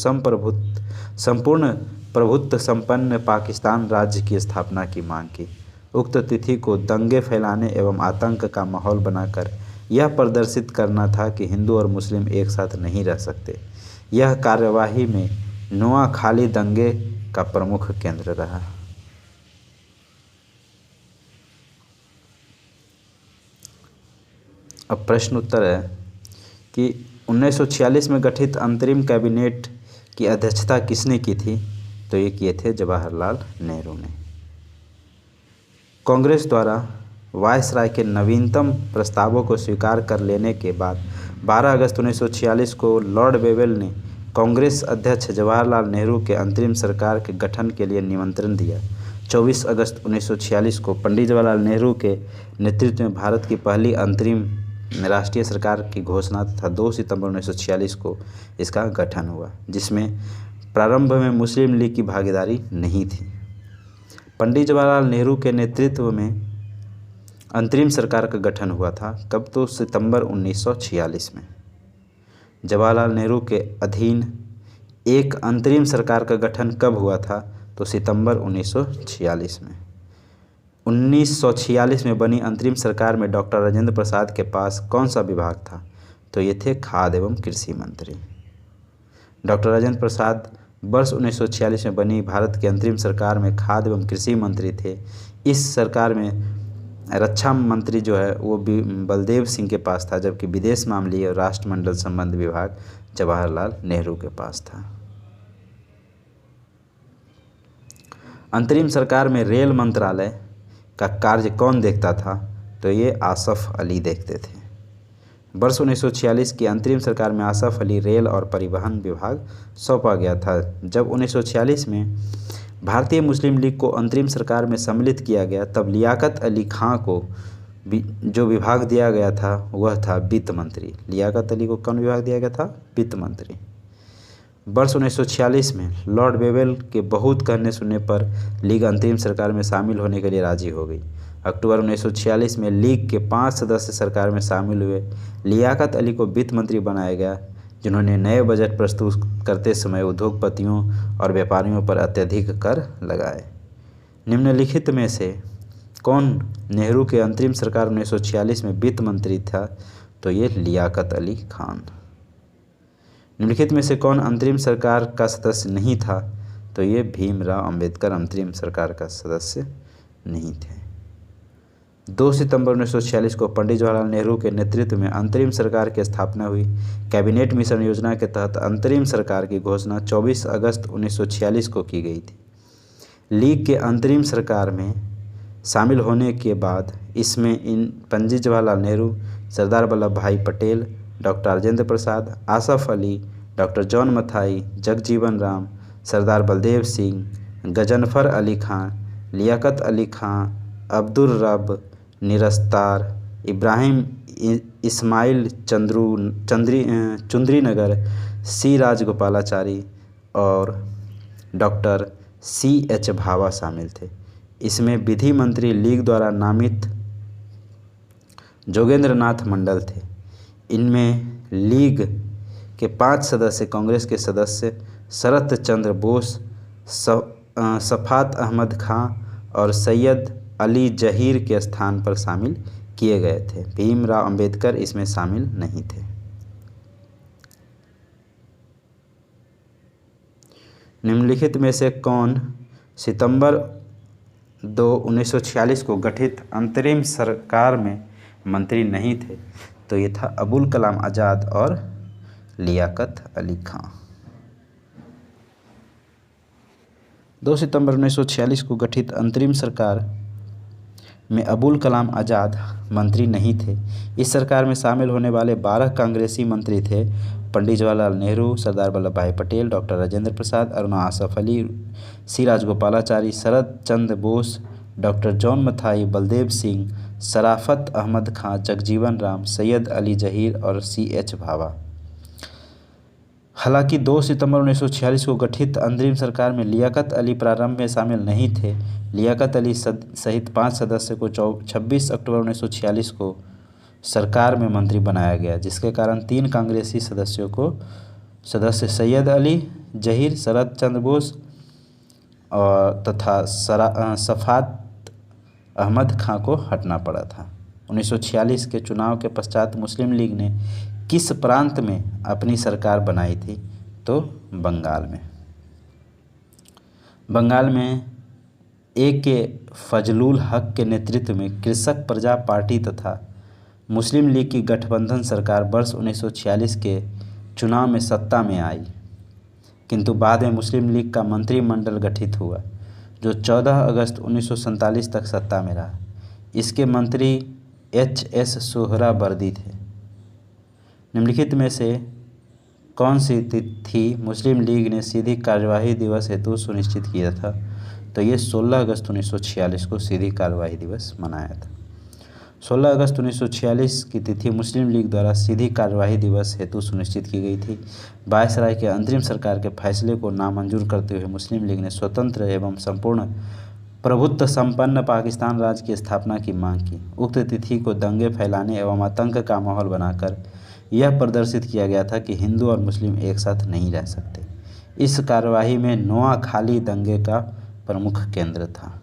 संपूर्ण प्रभुत्व संपन्न पाकिस्तान राज्य की स्थापना की मांग की। उक्त तिथि को दंगे फैलाने एवं आतंक का माहौल बनाकर यह प्रदर्शित करना था कि हिंदू और मुस्लिम एक साथ नहीं रह सकते। यह कार्यवाही में नोआखाली दंगे का प्रमुख केंद्र रहा। अब प्रश्न उत्तर है कि 1946 में गठित अंतरिम कैबिनेट की अध्यक्षता किसने की थी? तो ये किए थे जवाहरलाल नेहरू ने। कांग्रेस द्वारा वायसराय के नवीनतम प्रस्तावों को स्वीकार कर लेने के बाद 12 अगस्त 1946 को लॉर्ड वेवेल ने कांग्रेस अध्यक्ष जवाहरलाल नेहरू के अंतरिम सरकार के गठन के लिए निमंत्रण दिया। 24 अगस्त 1946 को पंडित जवाहरलाल नेहरू के नेतृत्व में भारत की पहली अंतरिम राष्ट्रीय सरकार की घोषणा तथा 2 सितंबर 1946 को इसका गठन हुआ, जिसमें प्रारंभ में मुस्लिम लीग की भागीदारी नहीं थी। पंडित जवाहरलाल नेहरू के नेतृत्व में अंतरिम सरकार का गठन हुआ था। कब? तो सितंबर 1946 में। जवाहरलाल नेहरू के अधीन एक अंतरिम सरकार का गठन कब हुआ था? तो सितंबर 1946 में। 1946 में बनी अंतरिम सरकार में डॉक्टर राजेंद्र प्रसाद के पास कौन सा विभाग था? तो ये थे खाद्य एवं कृषि मंत्री। डॉक्टर राजेंद्र प्रसाद वर्ष 1946 में बनी भारत की अंतरिम सरकार में खाद्य एवं कृषि मंत्री थे। इस सरकार में रक्षा मंत्री जो है वो बलदेव सिंह के पास था, जबकि विदेश मामले और राष्ट्रमंडल संबंध विभाग जवाहरलाल नेहरू के पास था। अंतरिम सरकार में रेल मंत्रालय का कार्य कौन देखता था? तो ये आसफ अली देखते थे। वर्ष 1946 की अंतरिम सरकार में आसफ अली रेल और परिवहन विभाग सौंपा गया था। जब 1946 में भारतीय मुस्लिम लीग को अंतरिम सरकार में सम्मिलित किया गया, तब लियाकत अली खां को जो विभाग दिया गया था वह था वित्त मंत्री। लियाकत अली को कौन विभाग दिया गया था? वित्त मंत्री। वर्ष 1946 में लॉर्ड वेवेल के बहुत कहने सुनने पर लीग अंतरिम सरकार में शामिल होने के लिए राजी हो गई। अक्टूबर 1946 में लीग के 5 सदस्य सरकार में शामिल हुए। लियाकत अली को वित्त मंत्री बनाया गया, जिन्होंने नए बजट प्रस्तुत करते समय उद्योगपतियों और व्यापारियों पर अत्यधिक कर लगाए। निम्नलिखित में से कौन नेहरू के अंतरिम सरकार 1946 में वित्त मंत्री था? तो ये लियाकत अली खान। निम्नलिखित में से कौन अंतरिम सरकार का सदस्य नहीं था? तो ये भीमराव अंबेडकर अंतरिम सरकार का सदस्य नहीं थे। 2 सितंबर 1946 को पंडित जवाहरलाल नेहरू के नेतृत्व में अंतरिम सरकार की स्थापना हुई। कैबिनेट मिशन योजना के तहत अंतरिम सरकार की घोषणा 24 अगस्त 1946 को की गई थी। लीग के अंतरिम सरकार में शामिल होने के बाद इसमें पंडित जवाहरलाल नेहरू, सरदार वल्लभ भाई Patel, doctor Rajendra Prasad, Asaf Ali, doctor John Mathai, Jagjivan Ram, सरदार बलदेव सिंह, गजनफर अली खां, लियाकत अली खां, अब्दुल रब निरस्तार, इब्राहिम इस्माइल चुंदरी नगर, सी राजगोपालाचारी और डॉक्टर CH भावा शामिल थे। इसमें विधि मंत्री लीग द्वारा नामित जोगेंद्र नाथ मंडल थे। इनमें लीग के 5 सदस्य कांग्रेस के सदस्य शरत चंद्र बोस, शफात अहमद खां और सैयद अली जहीर के स्थान पर शामिल किए गए थे। भीमराव अंबेडकर इसमें शामिल नहीं थे। निम्नलिखित में से कौन सितंबर 2, 1946 को गठित अंतरिम सरकार में मंत्री नहीं थे? तो ये था अबुल कलाम आज़ाद और लियाकत अली खां। 2 सितंबर 1946 को गठित अंतरिम सरकार में अबुल कलाम आज़ाद मंत्री नहीं थे। इस सरकार में शामिल होने वाले 12 कांग्रेसी मंत्री थे। पंडित जवाहरलाल नेहरू, सरदार वल्लभ भाई पटेल, डॉक्टर राजेंद्र प्रसाद, अरुणा आसफ अली, सी राजगोपालाचारी, शरद चंद्र बोस, डॉक्टर जॉन मथाई, बलदेव सिंह, शराफत अहमद खां, जगजीवन राम, सैयद अली जहीर और CH भावा। हालांकि 2 सितंबर 1946 को गठित अंतरिम सरकार में लियाकत अली प्रारंभ में शामिल नहीं थे। लियाकत अली सहित 5 सदस्य को 26 अक्टूबर 1946 को सरकार में मंत्री बनाया गया, जिसके कारण 3 कांग्रेसी सदस्य सैयद अली, जहीर, शरद चंद्र बोस और तथा शफात अहमद खां को हटना पड़ा था। 1946 के चुनाव के पश्चात मुस्लिम लीग ने किस प्रांत में अपनी सरकार बनाई थी? तो बंगाल में। बंगाल में ए.के. फजलुल हक के नेतृत्व में कृषक प्रजा पार्टी तथा मुस्लिम लीग की गठबंधन सरकार वर्ष 1946 के चुनाव में सत्ता में आई, किंतु बाद में मुस्लिम लीग का मंत्रिमंडल गठित हुआ जो 14 अगस्त 1947 तक सत्ता में रहा। इसके मंत्री H.S. सोहरावर्दी थे। निम्नलिखित में से कौन सी तिथि मुस्लिम लीग ने सीधी कार्यवाही दिवस हेतु सुनिश्चित किया था? तो ये 16 अगस्त 1946 को सीधी कार्यवाही दिवस मनाया था। 16 अगस्त 1946 की तिथि मुस्लिम लीग द्वारा सीधी कार्यवाही दिवस हेतु सुनिश्चित की गई थी। वायसराय के अंतरिम सरकार के फैसले को नामंजूर करते हुए मुस्लिम लीग ने स्वतंत्र एवं संपूर्ण प्रभुत्व संपन्न पाकिस्तान राज्य की स्थापना की मांग की। उक्त तिथि को दंगे फैलाने एवं आतंक का माहौल बनाकर यह प्रदर्शित किया गया था कि हिंदू और मुस्लिम एक साथ नहीं रह सकते। इस कार्यवाही में नोआखाली दंगे का प्रमुख केंद्र था।